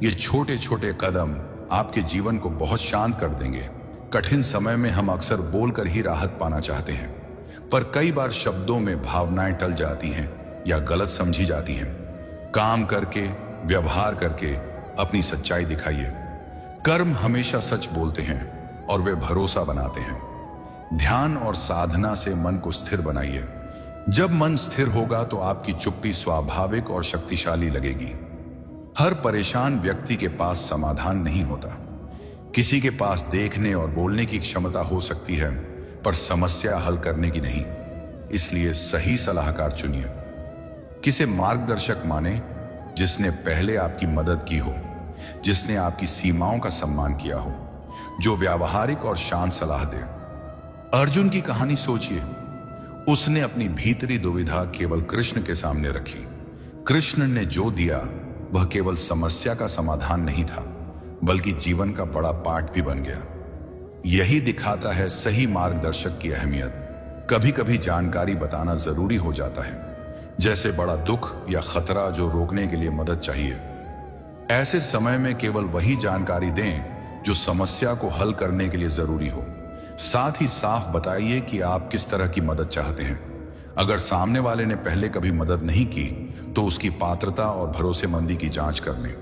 ये छोटे छोटे कदम आपके जीवन को बहुत शांत कर देंगे। कठिन समय में हम अक्सर बोलकर ही राहत पाना चाहते हैं, पर कई बार शब्दों में भावनाएं टल जाती हैं या गलत समझी जाती हैं। काम करके, व्यवहार करके अपनी सच्चाई दिखाइए। कर्म हमेशा सच बोलते हैं और वे भरोसा बनाते हैं। ध्यान और साधना से मन को स्थिर बनाइए। जब मन स्थिर होगा तो आपकी चुप्पी स्वाभाविक और शक्तिशाली लगेगी। हर परेशान व्यक्ति के पास समाधान नहीं होता। किसी के पास देखने और बोलने की क्षमता हो सकती है, पर समस्या हल करने की नहीं। इसलिए सही सलाहकार चुनिए। किसे मार्गदर्शक माने जिसने पहले आपकी मदद की हो, जिसने आपकी सीमाओं का सम्मान किया हो, जो व्यावहारिक और शांत सलाह दे। अर्जुन की कहानी सोचिए। उसने अपनी भीतरी दुविधा केवल कृष्ण के सामने रखी। कृष्ण ने जो दिया वह केवल समस्या का समाधान नहीं था, बल्कि जीवन का बड़ा पाठ भी बन गया। यही दिखाता है सही मार्गदर्शक की अहमियत। कभी कभी जानकारी बताना जरूरी हो जाता है, जैसे बड़ा दुख या खतरा जो रोकने के लिए मदद चाहिए। ऐसे समय में केवल वही जानकारी दें जो समस्या को हल करने के लिए जरूरी हो। साथ ही साफ बताइए कि आप किस तरह की मदद चाहते हैं। अगर सामने वाले ने पहले कभी मदद नहीं की तो उसकी पात्रता और भरोसेमंदी की जांच कर लें।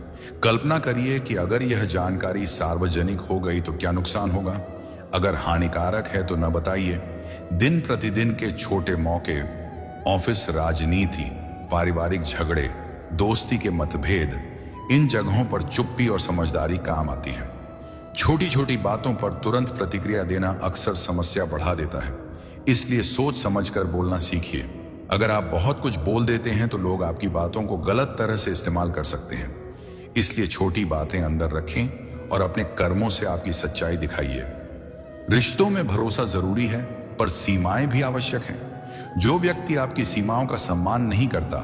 कल्पना करिए कि अगर यह जानकारी सार्वजनिक हो गई तो क्या नुकसान होगा। अगर हानिकारक है तो न बताइए। दिन प्रतिदिन के छोटे मौके, ऑफिस राजनीति, पारिवारिक झगड़े, दोस्ती के मतभेद, इन जगहों पर चुप्पी और समझदारी काम आती है। छोटी छोटी बातों पर तुरंत प्रतिक्रिया देना अक्सर समस्या बढ़ा देता है। इसलिए सोच समझकर बोलना सीखिए। अगर आप बहुत कुछ बोल देते हैं तो लोग आपकी बातों को गलत तरह से इस्तेमाल कर सकते हैं। इसलिए छोटी बातें अंदर रखें और अपने कर्मों से आपकी सच्चाई दिखाइए। रिश्तों में भरोसा जरूरी है, पर सीमाएं भी आवश्यक हैं। जो व्यक्ति आपकी सीमाओं का सम्मान नहीं करता,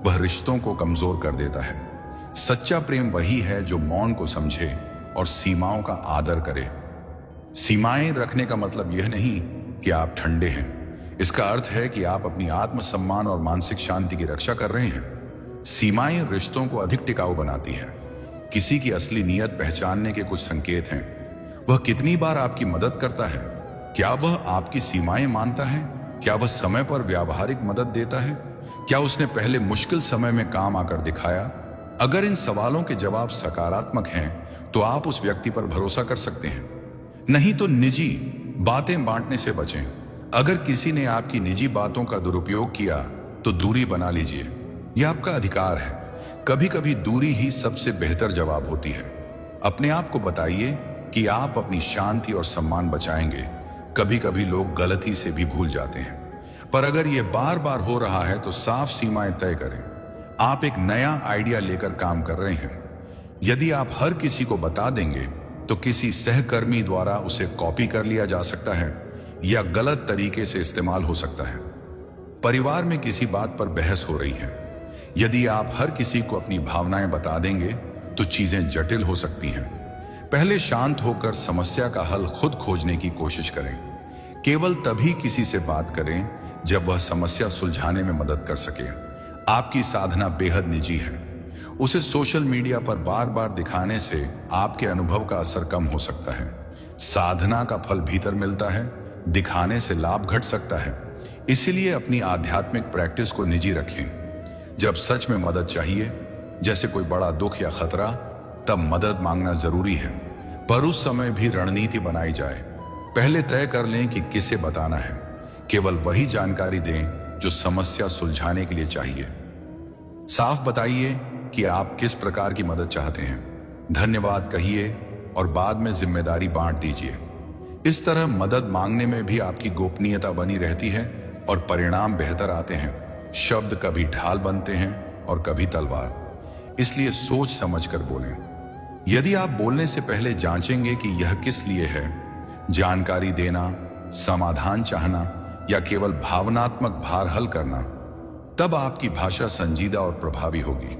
वह रिश्तों को कमजोर कर देता है। सच्चा प्रेम वही है जो मौन को समझे और सीमाओं का आदर करे। सीमाएं रखने का मतलब यह नहीं कि आप ठंडे हैं। इसका अर्थ है कि आप अपनी आत्मसम्मान और मानसिक शांति की रक्षा कर रहे हैं। सीमाएं रिश्तों को अधिक टिकाऊ बनाती हैं। किसी की असली नीयत पहचानने के कुछ संकेत हैं। वह कितनी बार आपकी मदद करता है? क्या वह आपकी सीमाएं मानता है? क्या वह समय पर व्यावहारिक मदद देता है? क्या उसने पहले मुश्किल समय में काम आकर दिखाया? अगर इन सवालों के जवाब सकारात्मक हैं तो आप उस व्यक्ति पर भरोसा कर सकते हैं। नहीं तो निजी बातें बांटने से बचें। अगर किसी ने आपकी निजी बातों का दुरुपयोग किया तो दूरी बना लीजिए। यह आपका अधिकार है। कभी कभी दूरी ही सबसे बेहतर जवाब होती है। अपने आप को बताइए कि आप अपनी शांति और सम्मान बचाएंगे। कभी कभी लोग गलती से भी भूल जाते हैं, पर अगर यह बार बार हो रहा है तो साफ सीमाएं तय करें। आप एक नया आइडिया लेकर काम कर रहे हैं। यदि आप हर किसी को बता देंगे तो किसी सहकर्मी द्वारा उसे कॉपी कर लिया जा सकता है या गलत तरीके से इस्तेमाल हो सकता है। परिवार में किसी बात पर बहस हो रही है। यदि आप हर किसी को अपनी भावनाएं बता देंगे तो चीजें जटिल हो सकती हैं। पहले शांत होकर समस्या का हल खुद खोजने की कोशिश करें। केवल तभी किसी से बात करें जब वह समस्या सुलझाने में मदद कर सके। आपकी साधना बेहद निजी है। उसे सोशल मीडिया पर बार बार दिखाने से आपके अनुभव का असर कम हो सकता है। साधना का फल भीतर मिलता है, दिखाने से लाभ घट सकता है। इसीलिए अपनी आध्यात्मिक प्रैक्टिस को निजी रखें। जब सच में मदद चाहिए, जैसे कोई बड़ा दुख या खतरा, तब मदद मांगना जरूरी है, पर उस समय भी रणनीति बनाई जाए। पहले तय कर लें कि किसे बताना है। केवल वही जानकारी दें जो समस्या सुलझाने के लिए चाहिए। साफ बताइए कि आप किस प्रकार की मदद चाहते हैं। धन्यवाद कहिए और बाद में जिम्मेदारी बांट दीजिए। इस तरह मदद मांगने में भी आपकी गोपनीयता बनी रहती है और परिणाम बेहतर आते हैं। शब्द कभी ढाल बनते हैं और कभी तलवार। इसलिए सोच समझकर बोलें। यदि आप बोलने से पहले जांचेंगे कि यह किस लिए है, जानकारी देना, समाधान चाहना या केवल भावनात्मक भार हल करना, तब आपकी भाषा संजीदा और प्रभावी होगी।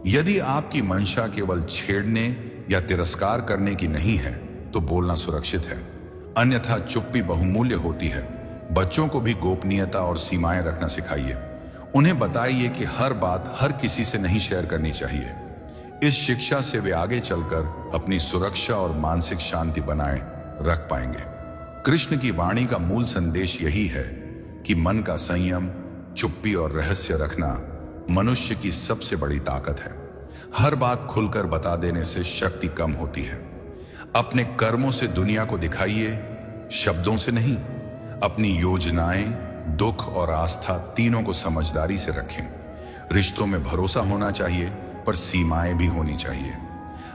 यदि आपकी मंशा केवल छेड़ने या तिरस्कार करने की नहीं है तो बोलना सुरक्षित है, अन्यथा चुप्पी बहुमूल्य होती है। बच्चों को भी गोपनीयता और सीमाएं रखना सिखाइए। उन्हें बताइए कि हर बात हर किसी से नहीं शेयर करनी चाहिए। इस शिक्षा से वे आगे चलकर अपनी सुरक्षा और मानसिक शांति बनाए रख पाएंगे। कृष्ण की वाणी का मूल संदेश यही है कि मन का संयम, चुप्पी और रहस्य रखना मनुष्य की सबसे बड़ी ताकत है। हर बात खुलकर बता देने से शक्ति कम होती है। अपने कर्मों से दुनिया को दिखाइए, शब्दों से नहीं। अपनी योजनाएं, दुख और आस्था तीनों को समझदारी से रखें। रिश्तों में भरोसा होना चाहिए, पर सीमाएं भी होनी चाहिए।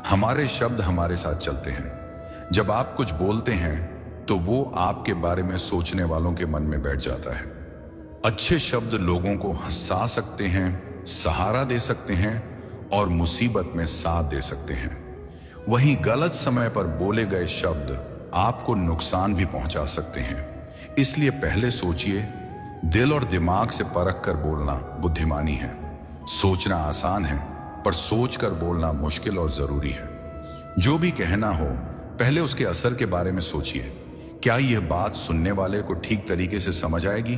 हमारे शब्द हमारे साथ चलते हैं। जब आप कुछ बोलते हैं तो वो आपके बारे में सोचने वालों के मन में बैठ जाता है। अच्छे शब्द लोगों को हंसा सकते हैं, सहारा दे सकते हैं और मुसीबत में साथ दे सकते हैं। वहीं गलत समय पर बोले गए शब्द आपको नुकसान भी पहुंचा सकते हैं। इसलिए पहले सोचिए। दिल और दिमाग से परख कर बोलना बुद्धिमानी है। सोचना आसान है, पर सोचकर बोलना मुश्किल और जरूरी है। जो भी कहना हो, पहले उसके असर के बारे में सोचिए। क्या यह बात सुनने वाले को ठीक तरीके से समझ आएगी?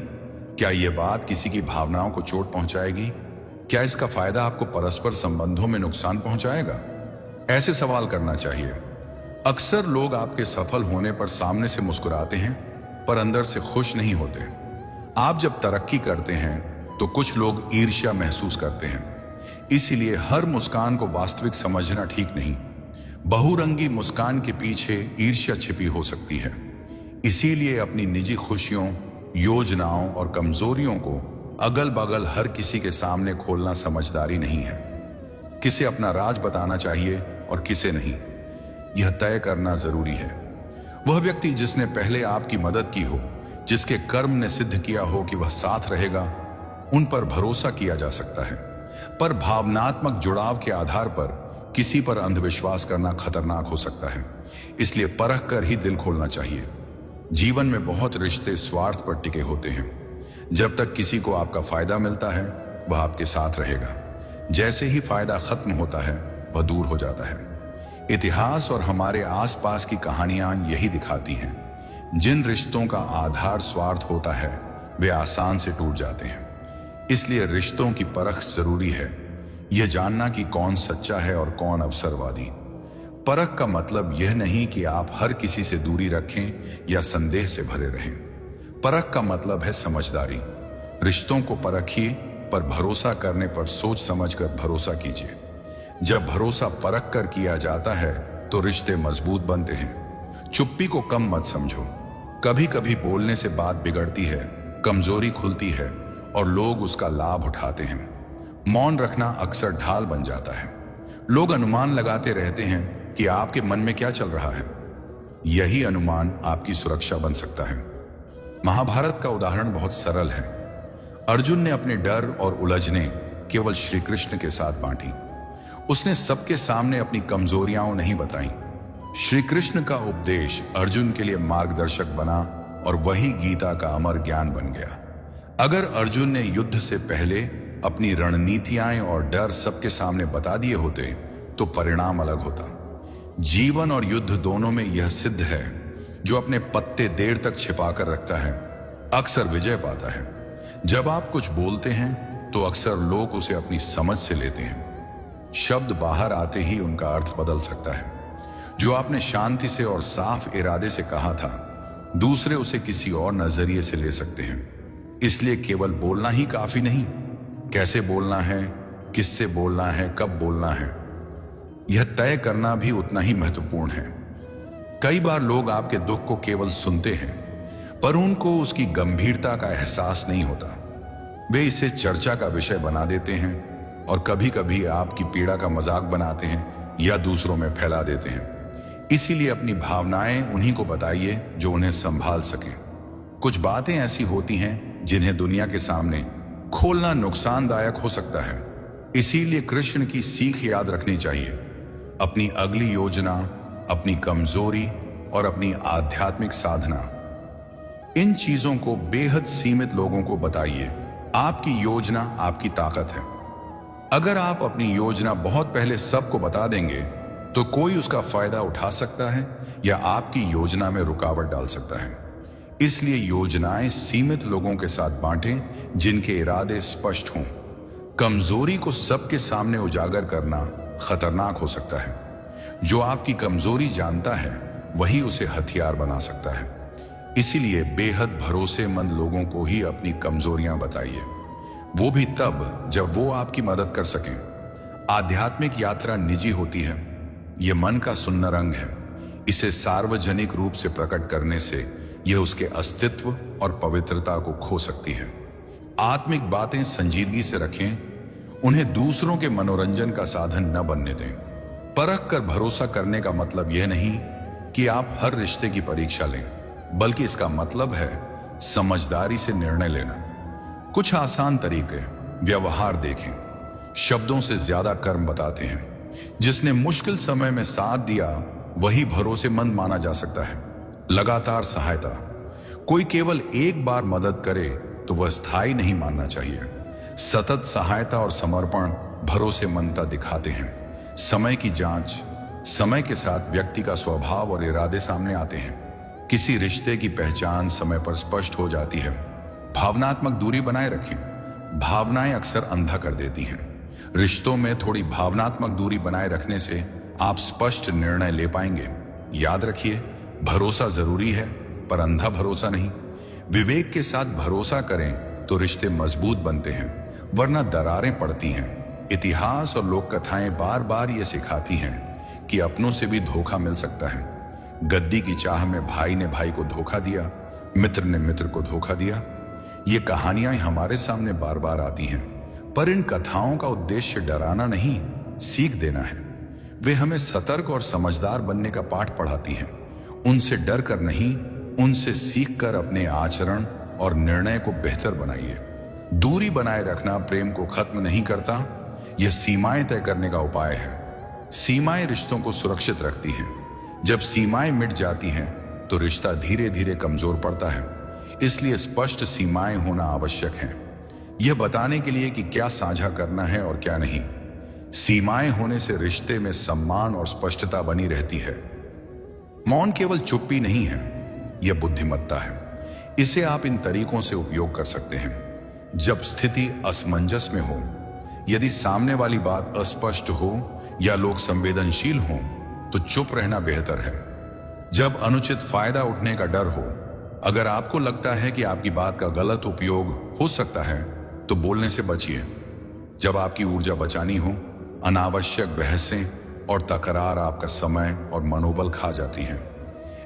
क्या यह बात किसी की भावनाओं को चोट पहुंचाएगी? क्या इसका फायदा आपको परस्पर संबंधों में नुकसान पहुंचाएगा? ऐसे सवाल करना चाहिए। अक्सर लोग आपके सफल होने पर सामने से मुस्कुराते हैं, पर अंदर से खुश नहीं होते। आप जब तरक्की करते हैं तो कुछ लोग ईर्ष्या महसूस करते हैं। इसीलिए हर मुस्कान को वास्तविक समझना ठीक नहीं। बहुरंगी मुस्कान के पीछे ईर्ष्या छिपी हो सकती है। इसीलिए अपनी निजी खुशियों, योजनाओं और कमजोरियों को अगल बगल हर किसी के सामने खोलना समझदारी नहीं है। किसे अपना राज बताना चाहिए और किसे नहीं, यह तय करना जरूरी है। वह व्यक्ति जिसने पहले आपकी मदद की हो, जिसके कर्म ने सिद्ध किया हो कि वह साथ रहेगा, उन पर भरोसा किया जा सकता है। पर भावनात्मक जुड़ाव के आधार पर किसी पर अंधविश्वास करना खतरनाक हो सकता है। इसलिए परख कर ही दिल खोलना चाहिए। जीवन में बहुत रिश्ते स्वार्थ पर टिके होते हैं। जब तक किसी को आपका फायदा मिलता है, वह आपके साथ रहेगा। जैसे ही फायदा खत्म होता है, वह दूर हो जाता है। इतिहास और हमारे आसपास की कहानियां यही दिखाती हैं। जिन रिश्तों का आधार स्वार्थ होता है, वे आसान से टूट जाते हैं। इसलिए रिश्तों की परख जरूरी है। यह जानना कि कौन सच्चा है और कौन अवसरवादी। परख का मतलब यह नहीं कि आप हर किसी से दूरी रखें या संदेह से भरे रहें। परख का मतलब है समझदारी। रिश्तों को परखिए, पर भरोसा करने पर सोच समझकर भरोसा कीजिए। जब भरोसा परख कर किया जाता है तो रिश्ते मजबूत बनते हैं। चुप्पी को कम मत समझो। कभी कभी बोलने से बात बिगड़ती है, कमजोरी खुलती है और लोग उसका लाभ उठाते हैं। मौन रखना अक्सर ढाल बन जाता है। लोग अनुमान लगाते रहते हैं कि आपके मन में क्या चल रहा है। यही अनुमान आपकी सुरक्षा बन सकता है। महाभारत का उदाहरण बहुत सरल है। अर्जुन ने अपने डर और उलझने केवल श्री कृष्ण के साथ बांटी। उसने सबके सामने अपनी कमजोरियां नहीं बताई। श्री कृष्ण का उपदेश अर्जुन के लिए मार्गदर्शक बना और वही गीता का अमर ज्ञान बन गया। अगर अर्जुन ने युद्ध से पहले अपनी रणनीतियां और डर सबके सामने बता दिए होते तो परिणाम अलग होता। जीवन और युद्ध दोनों में यह सिद्ध है, जो अपने पत्ते देर तक छिपा कर रखता है अक्सर विजय पाता है। जब आप कुछ बोलते हैं तो अक्सर लोग उसे अपनी समझ से लेते हैं। शब्द बाहर आते ही उनका अर्थ बदल सकता है। जो आपने शांति से और साफ इरादे से कहा था, दूसरे उसे किसी और नजरिए से ले सकते हैं। इसलिए केवल बोलना ही काफी नहीं, कैसे बोलना है, किससे बोलना है, कब बोलना है, यह तय करना भी उतना ही महत्वपूर्ण है। कई बार लोग आपके दुख को केवल सुनते हैं, पर उनको उसकी गंभीरता का एहसास नहीं होता। वे इसे चर्चा का विषय बना देते हैं और कभी कभी आपकी पीड़ा का मजाक बनाते हैं या दूसरों में फैला देते हैं। इसीलिए अपनी भावनाएं उन्हीं को बताइए जो उन्हें संभाल सकें। कुछ बातें ऐसी होती हैं जिन्हें दुनिया के सामने खोलना नुकसानदायक हो सकता है, इसीलिए कृष्ण की सीख याद रखनी चाहिए। अपनी अगली योजना, अपनी कमजोरी और अपनी आध्यात्मिक साधना, इन चीजों को बेहद सीमित लोगों को बताइए। आपकी योजना आपकी ताकत है। अगर आप अपनी योजना बहुत पहले सबको बता देंगे तो कोई उसका फायदा उठा सकता है या आपकी योजना में रुकावट डाल सकता है। इसलिए योजनाएं सीमित लोगों के साथ बांटें जिनके इरादे स्पष्ट हों। कमजोरी को सबके सामने उजागर करना खतरनाक हो सकता है। जो आपकी कमजोरी जानता है वही उसे हथियार बना सकता है। इसीलिए बेहद भरोसेमंद लोगों को ही अपनी कमजोरियां बताइए, वो भी तब जब वो आपकी मदद कर सकें। आध्यात्मिक यात्रा निजी होती है, ये मन का सुन्न रंग है। इसे सार्वजनिक रूप से प्रकट करने से यह उसके अस्तित्व और पवित्रता को खो सकती है। आत्मिक बातें संजीदगी से रखें, उन्हें दूसरों के मनोरंजन का साधन न बनने दें। परख कर भरोसा करने का मतलब यह नहीं कि आप हर रिश्ते की परीक्षा लें, बल्कि इसका मतलब है समझदारी से निर्णय लेना। कुछ आसान तरीके व्यवहार देखें। शब्दों से ज्यादा कर्म बताते हैं। जिसने मुश्किल समय में साथ दिया वही भरोसेमंद माना जा सकता है। लगातार सहायता, कोई केवल एक बार मदद करे तो वह स्थायी नहीं मानना चाहिए। सतत सहायता और समर्पण भरोसेमंदता दिखाते हैं। समय की जांच, समय के साथ व्यक्ति का स्वभाव और इरादे सामने आते हैं। किसी रिश्ते की पहचान समय पर स्पष्ट हो जाती है। भावनात्मक दूरी बनाए रखें, भावनाएं अक्सर अंधा कर देती हैं। रिश्तों में थोड़ी भावनात्मक दूरी बनाए रखने से आप स्पष्ट निर्णय ले पाएंगे। याद रखिए, भरोसा जरूरी है पर अंधा भरोसा नहीं। विवेक के साथ भरोसा करें तो रिश्ते मजबूत बनते हैं, वरना दरारें पड़ती हैं। इतिहास और लोक कथाएं बार बार ये सिखाती हैं कि अपनों से भी धोखा मिल सकता है। गद्दी की चाह में भाई ने भाई को धोखा दिया, मित्र ने मित्र को धोखा दिया। ये कहानियां हमारे सामने बार बार आती हैं, पर इन कथाओं का उद्देश्य डराना नहीं, सीख देना है। वे हमें सतर्क और समझदार बनने का पाठ पढ़ाती हैं। उनसे डर कर नहीं, उनसे सीख कर अपने आचरण और निर्णय को बेहतर बनाइए। दूरी बनाए रखना प्रेम को खत्म नहीं करता, यह सीमाएं तय करने का उपाय है। सीमाएं रिश्तों को सुरक्षित रखती हैं। जब सीमाएं मिट जाती हैं तो रिश्ता धीरे धीरे कमजोर पड़ता है। इसलिए स्पष्ट सीमाएं होना आवश्यक है, यह बताने के लिए कि क्या साझा करना है और क्या नहीं। सीमाएं होने से रिश्ते में सम्मान और स्पष्टता बनी रहती है। मौन केवल चुप्पी नहीं है, यह बुद्धिमत्ता है। इसे आप इन तरीकों से उपयोग कर सकते हैं। जब स्थिति असमंजस में हो, यदि सामने वाली बात अस्पष्ट हो या लोग संवेदनशील हों, तो चुप रहना बेहतर है। जब अनुचित फायदा उठने का डर हो, अगर आपको लगता है कि आपकी बात का गलत उपयोग हो सकता है तो बोलने से बचिए। जब आपकी ऊर्जा बचानी हो, अनावश्यक बहसें और तकरार आपका समय और मनोबल खा जाती हैं।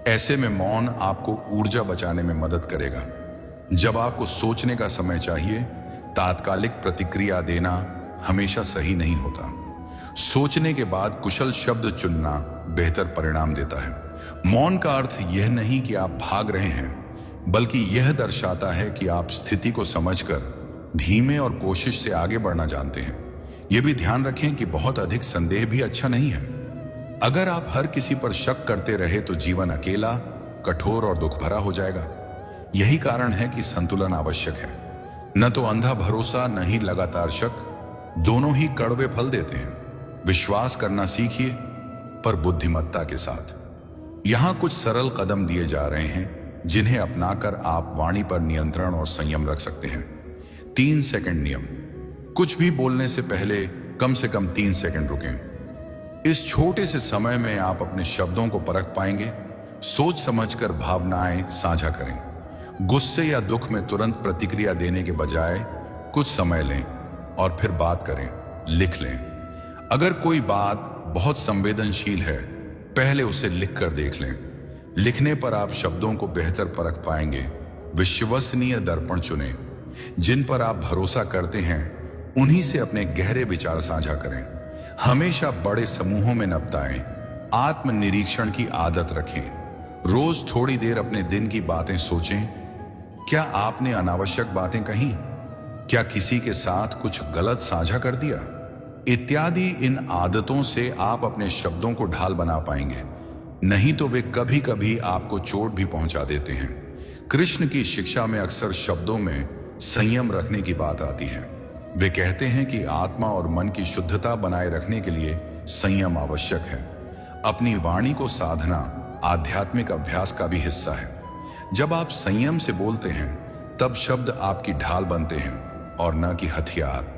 ऐसे में मौन आपको ऊर्जा बचाने में मदद करेगा। जब आपको सोचने का समय चाहिए, तात्कालिक प्रतिक्रिया देना हमेशा सही नहीं होता। सोचने के बाद कुशल शब्द चुनना बेहतर परिणाम देता है। मौन का अर्थ यह नहीं कि आप भाग रहे हैं, बल्कि यह दर्शाता है कि आप स्थिति को समझकर धीमे और कोशिश से आगे बढ़ना जानते हैं। यह भी ध्यान रखें कि बहुत अधिक संदेह भी अच्छा नहीं है। अगर आप हर किसी पर शक करते रहे तो जीवन अकेला, कठोर और दुख भरा हो जाएगा। यही कारण है कि संतुलन आवश्यक है। न तो अंधा भरोसा, न ही लगातार शक, दोनों ही कड़वे फल देते हैं। विश्वास करना सीखिए, पर बुद्धिमत्ता के साथ। यहां कुछ सरल कदम दिए जा रहे हैं जिन्हें अपनाकर आप वाणी पर नियंत्रण और संयम रख सकते हैं। 3 सेकंड नियम। कुछ भी बोलने से पहले कम से कम 3 सेकंड रुकें। इस छोटे से समय में आप अपने शब्दों को परख पाएंगे। सोच समझकर भावनाएं साझा करें। गुस्से या दुख में तुरंत प्रतिक्रिया देने के बजाय कुछ समय लें और फिर बात करें, लिख लें। अगर कोई बात बहुत संवेदनशील है, पहले उसे लिख कर देख लें। लिखने पर आप शब्दों को बेहतर परख पाएंगे। विश्वसनीय दर्पण चुनें। जिन पर आप भरोसा करते हैं उन्हीं से अपने गहरे विचार साझा करें। हमेशा बड़े समूहों में न बताएं। आत्मनिरीक्षण की आदत रखें। रोज थोड़ी देर अपने दिन की बातें सोचें। क्या आपने अनावश्यक बातें कही? क्या किसी के साथ कुछ गलत साझा कर दिया? इत्यादि इन आदतों से आप अपने शब्दों को ढाल बना पाएंगे, नहीं तो वे कभी कभी आपको चोट भी पहुंचा देते हैं। कृष्ण की शिक्षा में अक्सर शब्दों में संयम रखने की बात आती है। वे कहते हैं कि आत्मा और मन की शुद्धता बनाए रखने के लिए संयम आवश्यक है। अपनी वाणी को साधना आध्यात्मिक अभ्यास का भी हिस्सा है। जब आप संयम से बोलते हैं तब शब्द आपकी ढाल बनते हैं और न कि हथियार।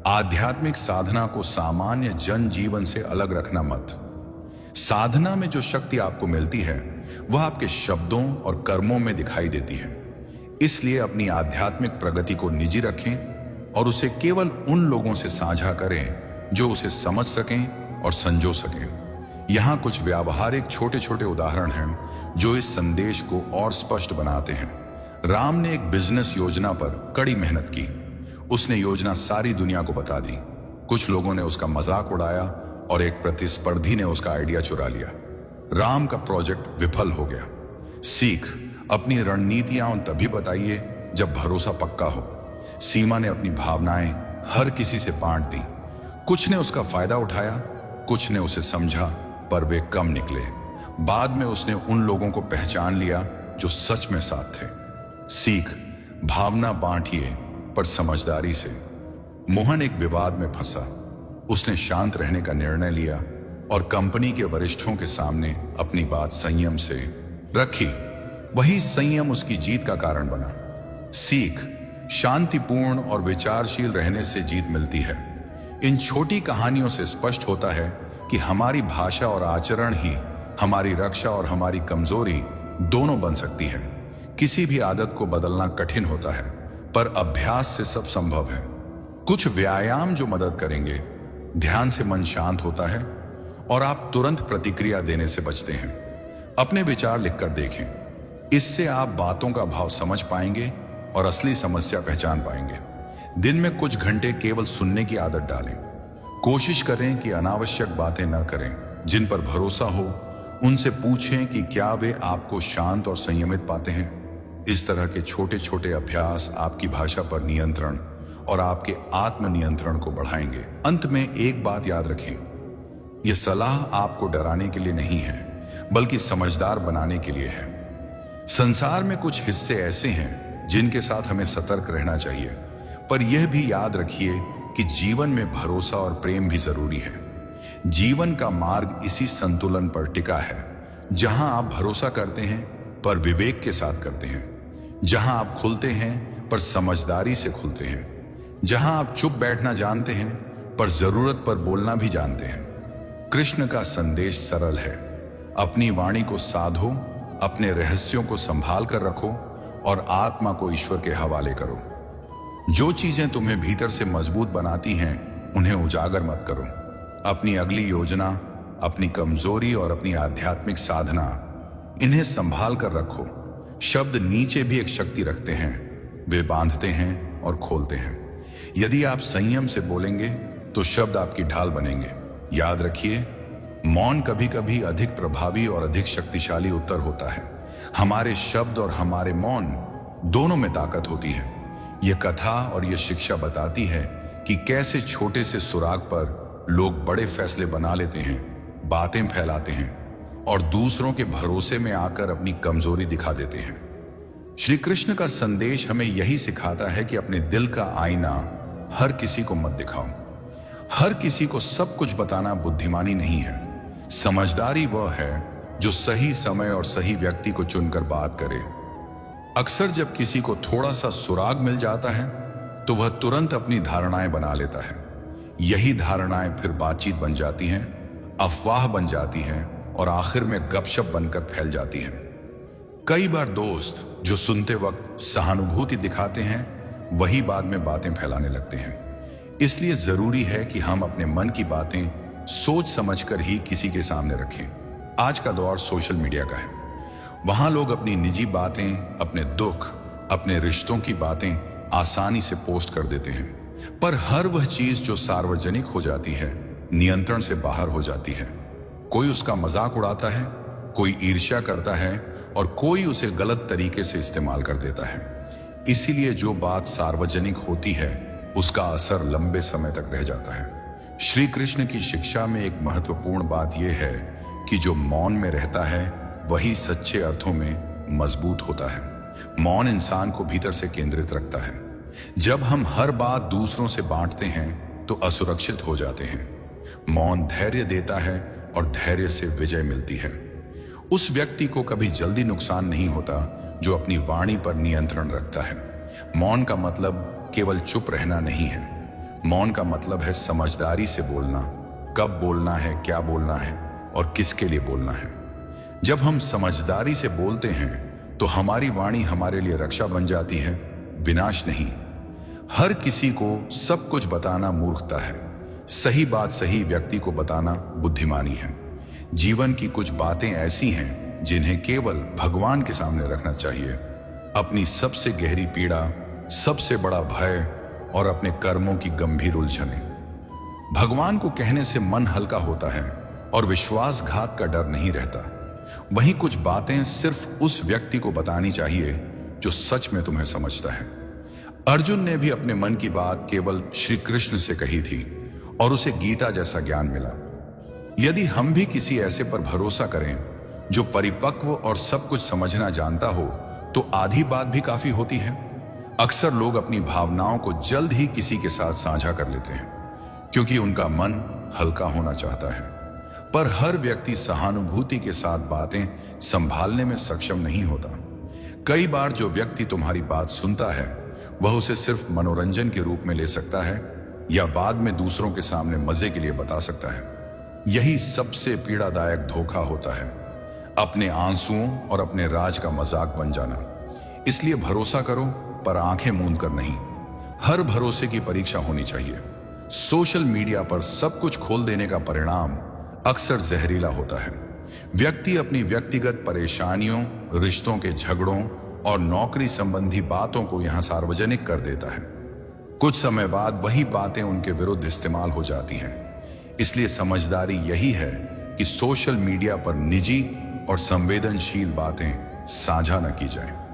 आध्यात्मिक साधना को सामान्य जनजीवन से अलग रखना मत। साधना में जो शक्ति आपको मिलती है वह आपके शब्दों और कर्मों में दिखाई देती है। इसलिए अपनी आध्यात्मिक प्रगति को निजी रखें और उसे केवल उन लोगों से साझा करें जो उसे समझ सकें और संजो सकें। यहाँ कुछ व्यावहारिक छोटे छोटे उदाहरण हैं जो इस संदेश को और स्पष्ट बनाते हैं। राम ने एक बिजनेस योजना पर कड़ी मेहनत की। उसने योजना सारी दुनिया को बता दी। कुछ लोगों ने उसका मजाक उड़ाया और एक प्रतिस्पर्धी ने उसका आइडिया चुरा लिया। राम का प्रोजेक्ट विफल हो गया। सीख, अपनी रणनीतियां तभी बताइए जब भरोसा पक्का हो। सीमा ने अपनी भावनाएं हर किसी से बांट दी। कुछ ने उसका फायदा उठाया, कुछ ने उसे समझा, पर वे कम निकले। बाद में उसने उन लोगों को पहचान लिया जो सच में साथ थे। सीख, भावना बांटिए पर समझदारी से। मोहन एक विवाद में फंसा। उसने शांत रहने का निर्णय लिया और कंपनी के वरिष्ठों के सामने अपनी बात संयम से रखी। वही संयम उसकी जीत का कारण बना। सीख, शांतिपूर्ण और विचारशील रहने से जीत मिलती है। इन छोटी कहानियों से स्पष्ट होता है कि हमारी भाषा और आचरण ही हमारी रक्षा और हमारी कमजोरी दोनों बन सकती है। किसी भी आदत को बदलना कठिन होता है, पर अभ्यास से सब संभव है। कुछ व्यायाम जो मदद करेंगे। ध्यान से मन शांत होता है और आप तुरंत प्रतिक्रिया देने से बचते हैं। अपने विचार लिखकर देखें। इससे आप बातों का भाव समझ पाएंगे और असली समस्या पहचान पाएंगे। दिन में कुछ घंटे केवल सुनने की आदत डालें। कोशिश करें कि अनावश्यक बातें न करें। जिन पर भरोसा हो उनसे पूछें कि क्या वे आपको शांत और संयमित पाते हैं। इस तरह के छोटे छोटे अभ्यास आपकी भाषा पर नियंत्रण और आपके आत्मनियंत्रण को बढ़ाएंगे। अंत में एक बात याद रखें, यह सलाह आपको डराने के लिए नहीं है, बल्कि समझदार बनाने के लिए है। संसार में कुछ हिस्से ऐसे हैं जिनके साथ हमें सतर्क रहना चाहिए, पर यह भी याद रखिए कि जीवन में भरोसा और प्रेम भी जरूरी है। जीवन का मार्ग इसी संतुलन पर टिका है, जहां आप भरोसा करते हैं पर विवेक के साथ करते हैं, जहां आप खुलते हैं पर समझदारी से खुलते हैं, जहां आप चुप बैठना जानते हैं पर जरूरत पर बोलना भी जानते हैं। कृष्ण का संदेश सरल है। अपनी वाणी को साधो, अपने रहस्यों को संभाल कर रखो और आत्मा को ईश्वर के हवाले करो। जो चीजें तुम्हें भीतर से मजबूत बनाती हैं उन्हें उजागर मत करो। अपनी अगली योजना, अपनी कमजोरी और अपनी आध्यात्मिक साधना, इन्हें संभाल कर रखो। शब्द नीचे भी एक शक्ति रखते हैं। वे बांधते हैं और खोलते हैं। यदि आप संयम से बोलेंगे तो शब्द आपकी ढाल बनेंगे। याद रखिए, मौन कभी कभी अधिक प्रभावी और अधिक शक्तिशाली उत्तर होता है। हमारे शब्द और हमारे मौन दोनों में ताकत होती है। यह कथा और यह शिक्षा बताती है कि कैसे छोटे से सुराग पर लोग बड़े फैसले बना लेते हैं, बातें फैलाते हैं और दूसरों के भरोसे में आकर अपनी कमजोरी दिखा देते हैं। श्री कृष्ण का संदेश हमें यही सिखाता है कि अपने दिल का आईना हर किसी को मत दिखाओ। हर किसी को सब कुछ बताना बुद्धिमानी नहीं है। समझदारी वह है जो सही समय और सही व्यक्ति को चुनकर बात करे। अक्सर जब किसी को थोड़ा सा सुराग मिल जाता है तो वह तुरंत अपनी धारणाएं बना लेता है। यही धारणाएं फिर बातचीत बन जाती हैं, अफवाह बन जाती हैं और आखिर में गपशप बनकर फैल जाती हैं। कई बार दोस्त जो सुनते वक्त सहानुभूति दिखाते हैं वही बाद में बातें फैलाने लगते हैं। इसलिए जरूरी है कि हम अपने मन की बातें सोच समझकर ही किसी के सामने रखें। आज का दौर सोशल मीडिया का है। वहां लोग अपनी निजी बातें, अपने दुख, अपने रिश्तों की बातें आसानी से पोस्ट कर देते हैं, पर हर वह चीज जो सार्वजनिक हो जाती है नियंत्रण से बाहर हो जाती है। कोई उसका मजाक उड़ाता है, कोई ईर्ष्या करता है और कोई उसे गलत तरीके से इस्तेमाल कर देता है। इसीलिए जो बात सार्वजनिक होती है उसका असर लंबे समय तक रह जाता है। श्री कृष्ण की शिक्षा में एक महत्वपूर्ण बात यह है कि जो मौन में रहता है वही सच्चे अर्थों में मजबूत होता है। मौन इंसान को भीतर से केंद्रित रखता है। जब हम हर बात दूसरों से बांटते हैं तो असुरक्षित हो जाते हैं। मौन धैर्य देता है और धैर्य से विजय मिलती है। उस व्यक्ति को कभी जल्दी नुकसान नहीं होता जो अपनी वाणी पर नियंत्रण रखता है। मौन का मतलब केवल चुप रहना नहीं है। मौन का मतलब है समझदारी से बोलना, कब बोलना है, क्या बोलना है और किसके लिए बोलना है। जब हम समझदारी से बोलते हैं तो हमारी वाणी हमारे लिए रक्षा बन जाती है, विनाश नहीं। हर किसी को सब कुछ बताना मूर्खता है। सही बात सही व्यक्ति को बताना बुद्धिमानी है। जीवन की कुछ बातें ऐसी हैं जिन्हें केवल भगवान के सामने रखना चाहिए। अपनी सबसे गहरी पीड़ा, सबसे बड़ा भय और अपने कर्मों की गंभीर उलझनें भगवान को कहने से मन हल्का होता है और विश्वासघात का डर नहीं रहता। वहीं कुछ बातें सिर्फ उस व्यक्ति को बतानी चाहिए जो सच में तुम्हें समझता है। अर्जुन ने भी अपने मन की बात केवल श्री कृष्ण से कही थी और उसे गीता जैसा ज्ञान मिला। यदि हम भी किसी ऐसे पर भरोसा करें जो परिपक्व और सब कुछ समझना जानता हो तो आधी बात भी काफी होती है। अक्सर लोग अपनी भावनाओं को जल्द ही किसी के साथ साझा कर लेते हैं क्योंकि उनका मन हल्का होना चाहता है। पर हर व्यक्ति सहानुभूति के साथ बातें संभालने में सक्षम नहीं होता। कई बार जो व्यक्ति तुम्हारी बात सुनता है वह उसे सिर्फ मनोरंजन के रूप में ले सकता है या बाद में दूसरों के सामने मजे के लिए बता सकता है। यही सबसे पीड़ादायक धोखा होता है, अपने आंसुओं और अपने राज का मजाक बन जाना। इसलिए भरोसा करो पर आंखें मूंद कर नहीं। हर भरोसे की परीक्षा होनी चाहिए। सोशल मीडिया पर सब कुछ खोल देने का परिणाम अक्सर जहरीला होता है। व्यक्ति अपनी व्यक्तिगत परेशानियों, रिश्तों के झगड़ों और नौकरी संबंधी बातों को यहां सार्वजनिक कर देता है। कुछ समय बाद वही बातें उनके विरुद्ध इस्तेमाल हो जाती हैं। इसलिए समझदारी यही है कि सोशल मीडिया पर निजी और संवेदनशील बातें साझा न की जाए।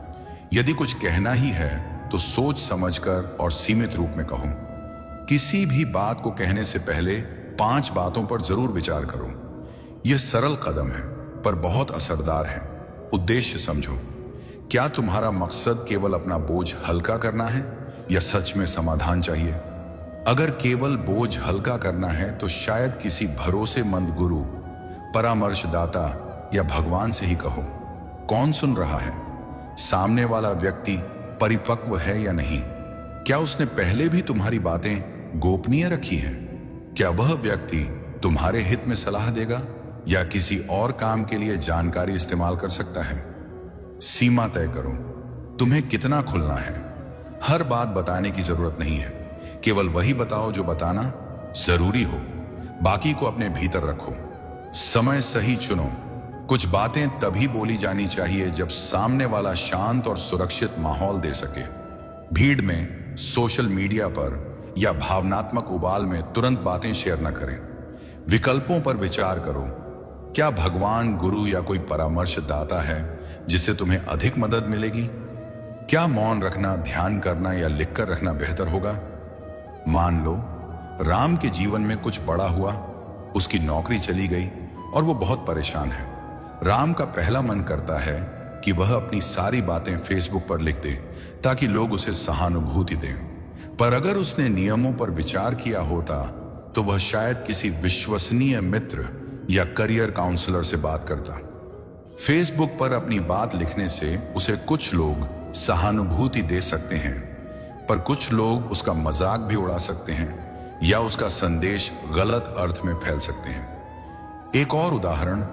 यदि कुछ कहना ही है तो सोच समझकर और सीमित रूप में कहो। किसी भी बात को कहने से पहले 5 बातों पर जरूर विचार करो। यह सरल कदम है पर बहुत असरदार है। उद्देश्य समझो। क्या तुम्हारा मकसद केवल अपना बोझ हल्का करना है या सच में समाधान चाहिए? अगर केवल बोझ हल्का करना है तो शायद किसी भरोसेमंद गुरु, परामर्शदाता या भगवान से ही कहो। कौन सुन रहा है? सामने वाला व्यक्ति परिपक्व है या नहीं? क्या उसने पहले भी तुम्हारी बातें गोपनीय रखी हैं? क्या वह व्यक्ति तुम्हारे हित में सलाह देगा या किसी और काम के लिए जानकारी इस्तेमाल कर सकता है? सीमा तय करो। तुम्हें कितना खुलना है? हर बात बताने की जरूरत नहीं है। केवल वही बताओ जो बताना जरूरी हो। बाकी को अपने भीतर रखो। समय सही चुनो। कुछ बातें तभी बोली जानी चाहिए जब सामने वाला शांत और सुरक्षित माहौल दे सके। भीड़ में, सोशल मीडिया पर या भावनात्मक उबाल में तुरंत बातें शेयर न करें। विकल्पों पर विचार करो। क्या भगवान, गुरु या कोई परामर्शदाता है जिससे तुम्हें अधिक मदद मिलेगी? क्या मौन रखना, ध्यान करना या लिखकर रखना बेहतर होगा? मान लो राम के जीवन में कुछ बड़ा हुआ, उसकी नौकरी चली गई और वो बहुत परेशान है। राम का पहला मन करता है कि वह अपनी सारी बातें फेसबुक पर लिख दे ताकि लोग उसे सहानुभूति दें। पर अगर उसने नियमों पर विचार किया होता तो वह शायद किसी विश्वसनीय मित्र या करियर काउंसलर से बात करता। फेसबुक पर अपनी बात लिखने से उसे कुछ लोग सहानुभूति दे सकते हैं, पर कुछ लोग उसका मजाक भी उड़ा सकते हैं या उसका संदेश गलत अर्थ में फैल सकते हैं। एक और उदाहरण,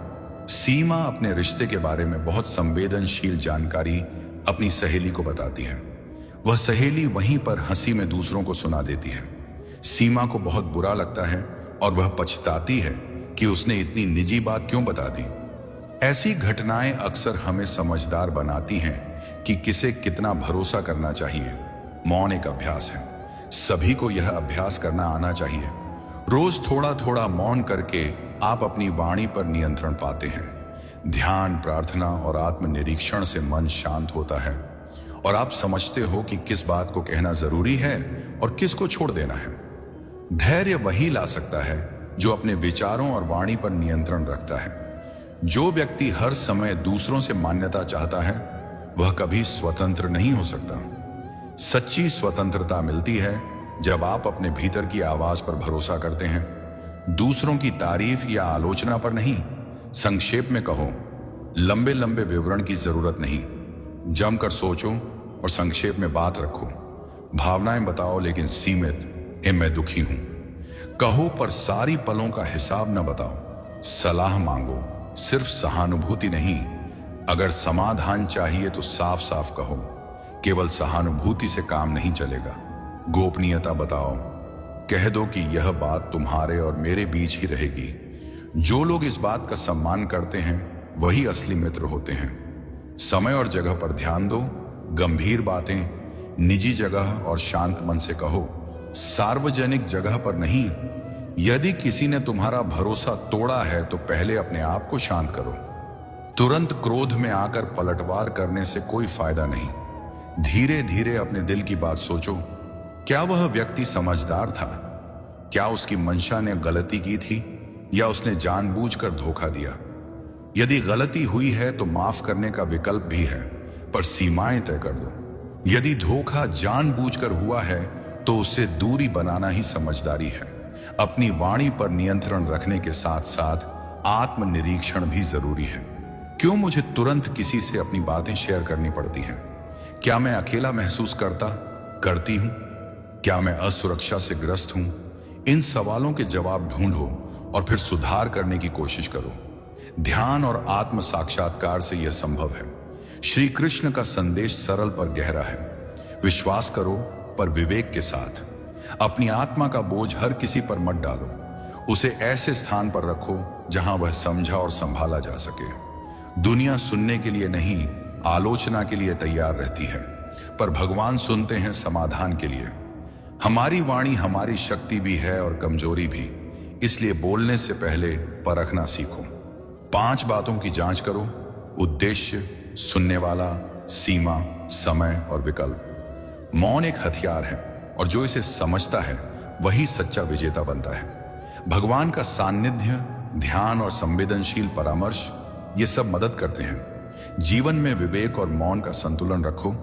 सीमा अपने रिश्ते के बारे में बहुत संवेदनशील जानकारी अपनी सहेली को बताती है। वह सहेली वहीं पर हंसी में दूसरों को सुना देती है। सीमा को बहुत बुरा लगता है और वह पछताती है कि उसने इतनी निजी बात क्यों बता दी। ऐसी घटनाएं अक्सर हमें समझदार बनाती हैं कि किसे कितना भरोसा करना चाहिए। मौन एक अभ्यास है। सभी को यह अभ्यास करना आना चाहिए। रोज थोड़ा थोड़ा मौन करके आप अपनी वाणी पर नियंत्रण पाते हैं। ध्यान, प्रार्थना और आत्मनिरीक्षण से मन शांत होता है और आप समझते हो कि किस बात को कहना जरूरी है और किस को छोड़ देना है। धैर्य वही ला सकता है जो अपने विचारों और वाणी पर नियंत्रण रखता है। जो व्यक्ति हर समय दूसरों से मान्यता चाहता है वह कभी स्वतंत्र नहीं हो सकता। सच्ची स्वतंत्रता मिलती है जब आप अपने भीतर की आवाज पर भरोसा करते हैं, दूसरों की तारीफ या आलोचना पर नहीं। संक्षेप में कहो, लंबे लंबे विवरण की जरूरत नहीं, जमकर सोचो और संक्षेप में बात रखो। भावनाएं बताओ लेकिन सीमित, मैं दुखी हूं कहो, पर सारी पलों का हिसाब न बताओ। सलाह मांगो, सिर्फ सहानुभूति नहीं। अगर समाधान चाहिए तो साफ साफ कहो, केवल सहानुभूति से काम नहीं चलेगा। गोपनीयता बताओ, कह दो कि यह बात तुम्हारे और मेरे बीच ही रहेगी। जो लोग इस बात का सम्मान करते हैं वही असली मित्र होते हैं। समय और जगह पर ध्यान दो, गंभीर बातें निजी जगह और शांत मन से कहो, सार्वजनिक जगह पर नहीं। यदि किसी ने तुम्हारा भरोसा तोड़ा है तो पहले अपने आप को शांत करो। तुरंत क्रोध में आकर पलटवार करने से कोई फायदा नहीं। धीरे धीरे अपने दिल की बात सोचो, क्या वह व्यक्ति समझदार था? क्या उसकी मंशा ने गलती की थी या उसने जानबूझकर धोखा दिया? यदि गलती हुई है तो माफ करने का विकल्प भी है, पर सीमाएं तय कर दो। यदि धोखा जानबूझकर हुआ है तो उससे दूरी बनाना ही समझदारी है। अपनी वाणी पर नियंत्रण रखने के साथ साथ आत्मनिरीक्षण भी जरूरी है। क्यों मुझे तुरंत किसी से अपनी बातें शेयर करनी पड़ती हैं? क्या मैं अकेला महसूस करती हूं? क्या मैं असुरक्षा से ग्रस्त हूं? इन सवालों के जवाब ढूंढो और फिर सुधार करने की कोशिश करो। ध्यान और आत्म साक्षात्कार से यह संभव है। श्री कृष्ण का संदेश सरल पर गहरा है। विश्वास करो पर विवेक के साथ। अपनी आत्मा का बोझ हर किसी पर मत डालो। उसे ऐसे स्थान पर रखो जहां वह समझा और संभाला जा सके। दुनिया सुनने के लिए नहीं, आलोचना के लिए तैयार रहती है, पर भगवान सुनते हैं समाधान के लिए। हमारी वाणी हमारी शक्ति भी है और कमजोरी भी, इसलिए बोलने से पहले परखना सीखो। 5 बातों की जांच करो: उद्देश्य, सुनने वाला, सीमा, समय और विकल्प। मौन एक हथियार है और जो इसे समझता है वही सच्चा विजेता बनता है। भगवान का सानिध्य, ध्यान और संवेदनशील परामर्श ये सब मदद करते हैं। जीवन में विवेक और मौन का संतुलन रखो,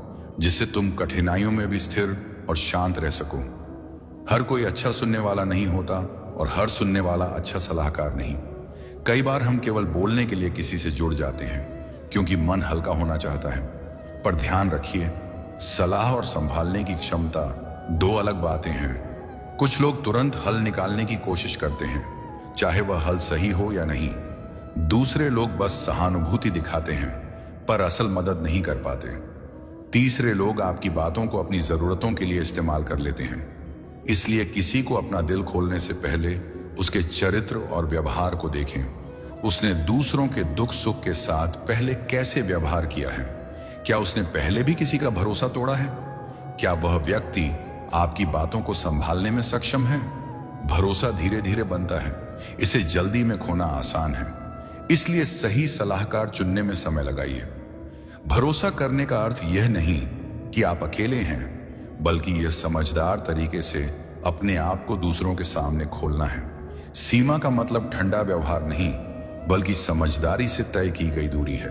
जिससे तुम कठिनाइयों में भी स्थिर और शांत रह सको। हर कोई अच्छा सुनने वाला नहीं होता और हर सुनने वाला अच्छा सलाहकार नहीं। कई बार हम केवल बोलने के लिए किसी से जुड़ जाते हैं क्योंकि मन हल्का होना चाहता है, पर ध्यान रखिए, सलाह और संभालने की क्षमता 2 अलग बातें हैं। कुछ लोग तुरंत हल निकालने की कोशिश करते हैं, चाहे वह हल सही हो या नहीं। दूसरे लोग बस सहानुभूति दिखाते हैं पर असल मदद नहीं कर पाते। तीसरे लोग आपकी बातों को अपनी जरूरतों के लिए इस्तेमाल कर लेते हैं। इसलिए किसी को अपना दिल खोलने से पहले उसके चरित्र और व्यवहार को देखें। उसने दूसरों के दुख सुख के साथ पहले कैसे व्यवहार किया है? क्या उसने पहले भी किसी का भरोसा तोड़ा है? क्या वह व्यक्ति आपकी बातों को संभालने में सक्षम है? भरोसा धीरे धीरे बनता है, इसे जल्दी में खोना आसान है। इसलिए सही सलाहकार चुनने में समय लगाइए। भरोसा करने का अर्थ यह नहीं कि आप अकेले हैं, बल्कि यह समझदार तरीके से अपने आप को दूसरों के सामने खोलना है। सीमा का मतलब ठंडा व्यवहार नहीं, बल्कि समझदारी से तय की गई दूरी है।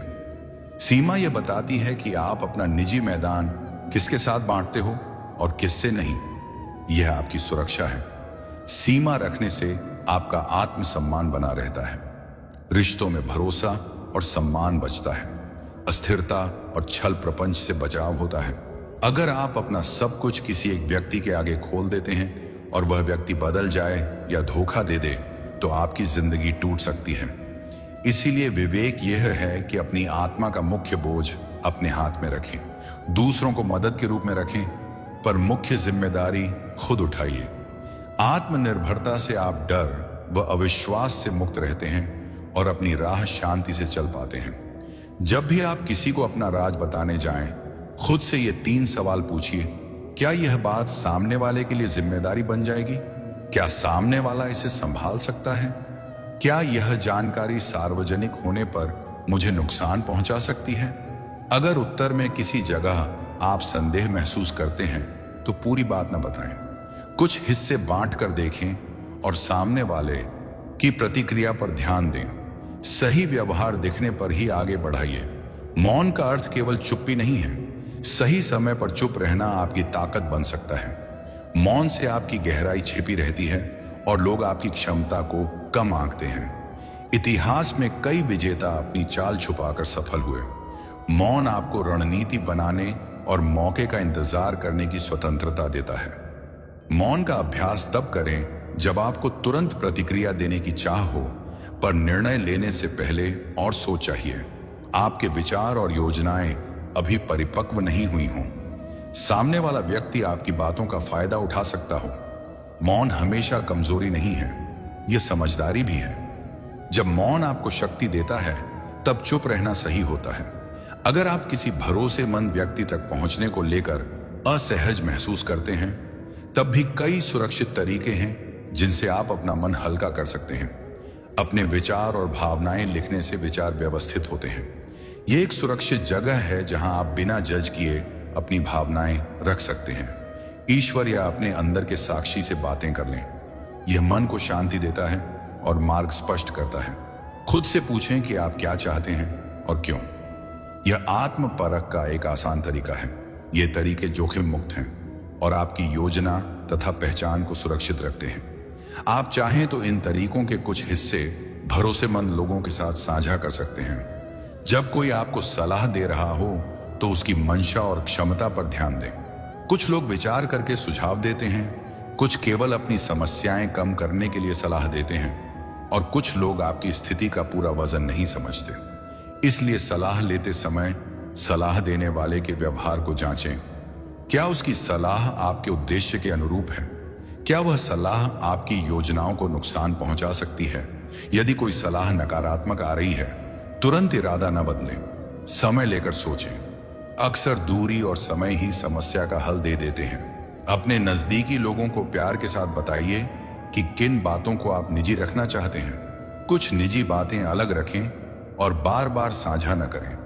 सीमा यह बताती है कि आप अपना निजी मैदान किसके साथ बांटते हो और किससे नहीं। यह आपकी सुरक्षा है। सीमा रखने से आपका आत्मसम्मान बना रहता है, रिश्तों में भरोसा और सम्मान बचता है, अस्थिरता और छल प्रपंच से बचाव होता है। अगर आप अपना सब कुछ किसी एक व्यक्ति के आगे खोल देते हैं और वह व्यक्ति बदल जाए या धोखा दे दे, तो आपकी जिंदगी टूट सकती है। इसीलिए विवेक यह है कि अपनी आत्मा का मुख्य बोझ अपने हाथ में रखें, दूसरों को मदद के रूप में रखें, पर मुख्य जिम्मेदारी खुद उठाइए। आत्मनिर्भरता से आप डर व अविश्वास से मुक्त रहते हैं और अपनी राह शांति से चल पाते हैं। जब भी आप किसी को अपना राज बताने जाएं, खुद से ये 3 सवाल पूछिए। क्या यह बात सामने वाले के लिए जिम्मेदारी बन जाएगी? क्या सामने वाला इसे संभाल सकता है? क्या यह जानकारी सार्वजनिक होने पर मुझे नुकसान पहुंचा सकती है? अगर उत्तर में किसी जगह आप संदेह महसूस करते हैं तो पूरी बात न बताएं। कुछ हिस्से बांट कर देखें और सामने वाले की प्रतिक्रिया पर ध्यान दें। सही व्यवहार दिखने पर ही आगे बढ़ाइए। मौन का अर्थ केवल चुप्पी नहीं है, सही समय पर चुप रहना आपकी ताकत बन सकता है। मौन से आपकी गहराई छिपी रहती है और लोग आपकी क्षमता को कम आंकते हैं। इतिहास में कई विजेता अपनी चाल छुपाकर सफल हुए। मौन आपको रणनीति बनाने और मौके का इंतजार करने की स्वतंत्रता देता है। मौन का अभ्यास तब करें जब आपको तुरंत प्रतिक्रिया देने की चाह हो, पर निर्णय लेने से पहले और सोच चाहिए। आपके विचार और योजनाएं अभी परिपक्व नहीं हुई हों। सामने वाला व्यक्ति आपकी बातों का फायदा उठा सकता हो। मौन हमेशा कमजोरी नहीं है, यह समझदारी भी है। जब मौन आपको शक्ति देता है, तब चुप रहना सही होता है। अगर आप किसी भरोसेमंद व्यक्ति तक पहुंचने को लेकर असहज महसूस करते हैं, तब भी कई सुरक्षित तरीके हैं जिनसे आप अपना मन हल्का कर सकते हैं। अपने विचार और भावनाएं लिखने से विचार व्यवस्थित होते हैं। यह एक सुरक्षित जगह है जहां आप बिना जज किए अपनी भावनाएं रख सकते हैं। ईश्वर या अपने अंदर के साक्षी से बातें कर लें। यह मन को शांति देता है और मार्ग स्पष्ट करता है। खुद से पूछें कि आप क्या चाहते हैं और क्यों। यह आत्म परख का एक आसान तरीका है। ये तरीके जोखिम मुक्त हैं और आपकी योजना तथा पहचान को सुरक्षित रखते हैं। आप चाहें तो इन तरीकों के कुछ हिस्से भरोसेमंद लोगों के साथ साझा कर सकते हैं। जब कोई आपको सलाह दे रहा हो तो उसकी मंशा और क्षमता पर ध्यान दें। कुछ लोग विचार करके सुझाव देते हैं, कुछ केवल अपनी समस्याएं कम करने के लिए सलाह देते हैं और कुछ लोग आपकी स्थिति का पूरा वजन नहीं समझते। इसलिए सलाह लेते समय सलाह देने वाले के व्यवहार को जांचें। क्या उसकी सलाह आपके उद्देश्य के अनुरूप है? क्या वह सलाह आपकी योजनाओं को नुकसान पहुंचा सकती है? यदि कोई सलाह नकारात्मक आ रही है, तुरंत इरादा न बदलें, समय लेकर सोचें। अक्सर दूरी और समय ही समस्या का हल दे देते हैं। अपने नजदीकी लोगों को प्यार के साथ बताइए कि किन बातों को आप निजी रखना चाहते हैं। कुछ निजी बातें अलग रखें और बार बार साझा न करें।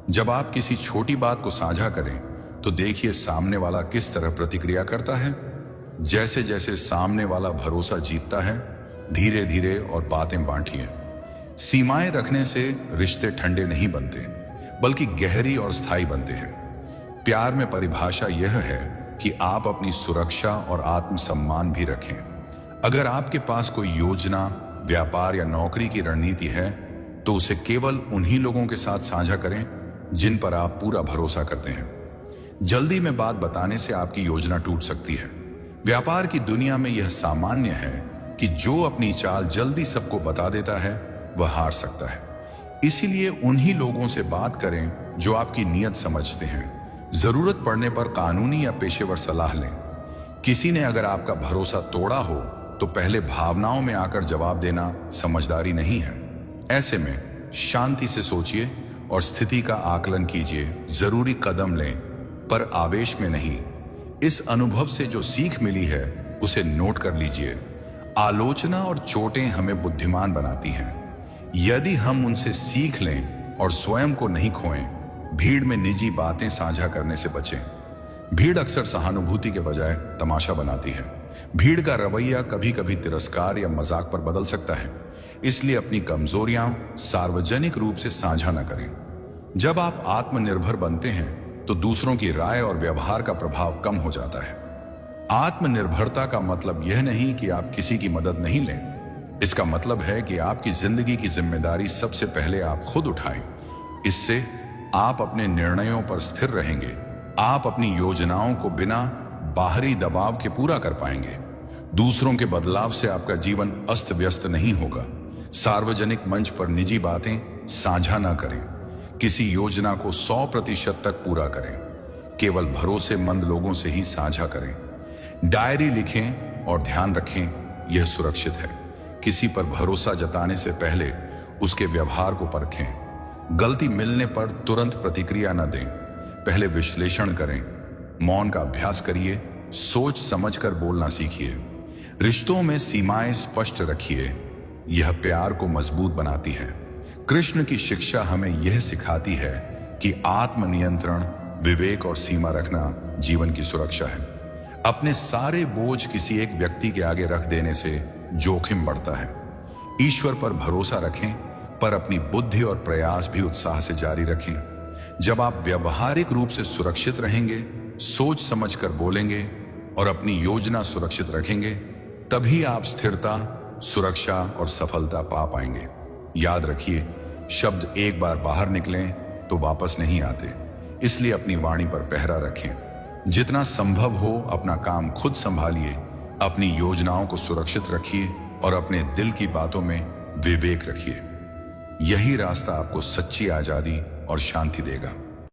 जब आप किसी छोटी बात को साझा करें तो देखिए सामने वाला किस तरह प्रतिक्रिया करता है। जैसे जैसे सामने वाला भरोसा जीतता है, धीरे धीरे और बातें बांटिए। सीमाएं रखने से रिश्ते ठंडे नहीं बनते, बल्कि गहरी और स्थायी बनते हैं। प्यार में परिभाषा यह है कि आप अपनी सुरक्षा और आत्मसम्मान भी रखें। अगर आपके पास कोई योजना, व्यापार या नौकरी की रणनीति है, तो उसे केवल उन्हीं लोगों के साथ साझा करें जिन पर आप पूरा भरोसा करते हैं। जल्दी में बात बताने से आपकी योजना टूट सकती है। व्यापार की दुनिया में यह सामान्य है कि जो अपनी चाल जल्दी सबको बता देता है, वह हार सकता है। इसीलिए उन्हीं लोगों से बात करें जो आपकी नीयत समझते हैं। जरूरत पड़ने पर कानूनी या पेशेवर सलाह लें। किसी ने अगर आपका भरोसा तोड़ा हो तो पहले भावनाओं में आकर जवाब देना समझदारी नहीं है। ऐसे में शांति से सोचिए और स्थिति का आकलन कीजिए। जरूरी कदम लें, पर आवेश में नहीं। इस अनुभव से जो सीख मिली है उसे नोट कर लीजिए। आलोचना और चोटें हमें बुद्धिमान बनाती हैं। यदि हम उनसे सीख लें और स्वयं को नहीं खोएं, भीड़ में निजी बातें साझा करने से बचें। भीड़ अक्सर सहानुभूति के बजाय तमाशा बनाती है। भीड़ का रवैया कभी कभी तिरस्कार या मजाक पर बदल सकता है। इसलिए अपनी कमजोरियां सार्वजनिक रूप से साझा न करें। जब आप आत्मनिर्भर बनते हैं तो दूसरों की राय और व्यवहार का प्रभाव कम हो जाता है। आत्मनिर्भरता का मतलब यह नहीं कि आप किसी की मदद नहीं लें। इसका मतलब है कि आपकी जिंदगी की जिम्मेदारी सबसे पहले आप खुद उठाएं। इससे आप अपने निर्णयों पर स्थिर रहेंगे। आप अपनी योजनाओं को बिना बाहरी दबाव के पूरा कर पाएंगे। दूसरों के बदलाव से आपका जीवन अस्त व्यस्त नहीं होगा। सार्वजनिक मंच पर निजी बातें साझा न करें। किसी योजना को 100% तक पूरा करें। केवल भरोसेमंद लोगों से ही साझा करें। डायरी लिखें और ध्यान रखें, यह सुरक्षित है। किसी पर भरोसा जताने से पहले उसके व्यवहार को परखें। गलती मिलने पर तुरंत प्रतिक्रिया न दें, पहले विश्लेषण करें। मौन का अभ्यास करिए, सोच समझकर बोलना सीखिए। रिश्तों में सीमाएं स्पष्ट रखिए, यह प्यार को मजबूत बनाती है। कृष्ण की शिक्षा हमें यह सिखाती है कि आत्मनियंत्रण, विवेक और सीमा रखना जीवन की सुरक्षा है। अपने सारे बोझ किसी एक व्यक्ति के आगे रख देने से जोखिम बढ़ता है। ईश्वर पर भरोसा रखें, पर अपनी बुद्धि और प्रयास भी उत्साह से जारी रखें। जब आप व्यवहारिक रूप से सुरक्षित रहेंगे, सोच समझकर बोलेंगे और अपनी योजना सुरक्षित रखेंगे, तभी आप स्थिरता, सुरक्षा और सफलता पा पाएंगे। याद रखिए, शब्द एक बार बाहर निकलें तो वापस नहीं आते, इसलिए अपनी वाणी पर पहरा रखें। जितना संभव हो अपना काम खुद संभालिए, अपनी योजनाओं को सुरक्षित रखिए और अपने दिल की बातों में विवेक रखिए। यही रास्ता आपको सच्ची आजादी और शांति देगा।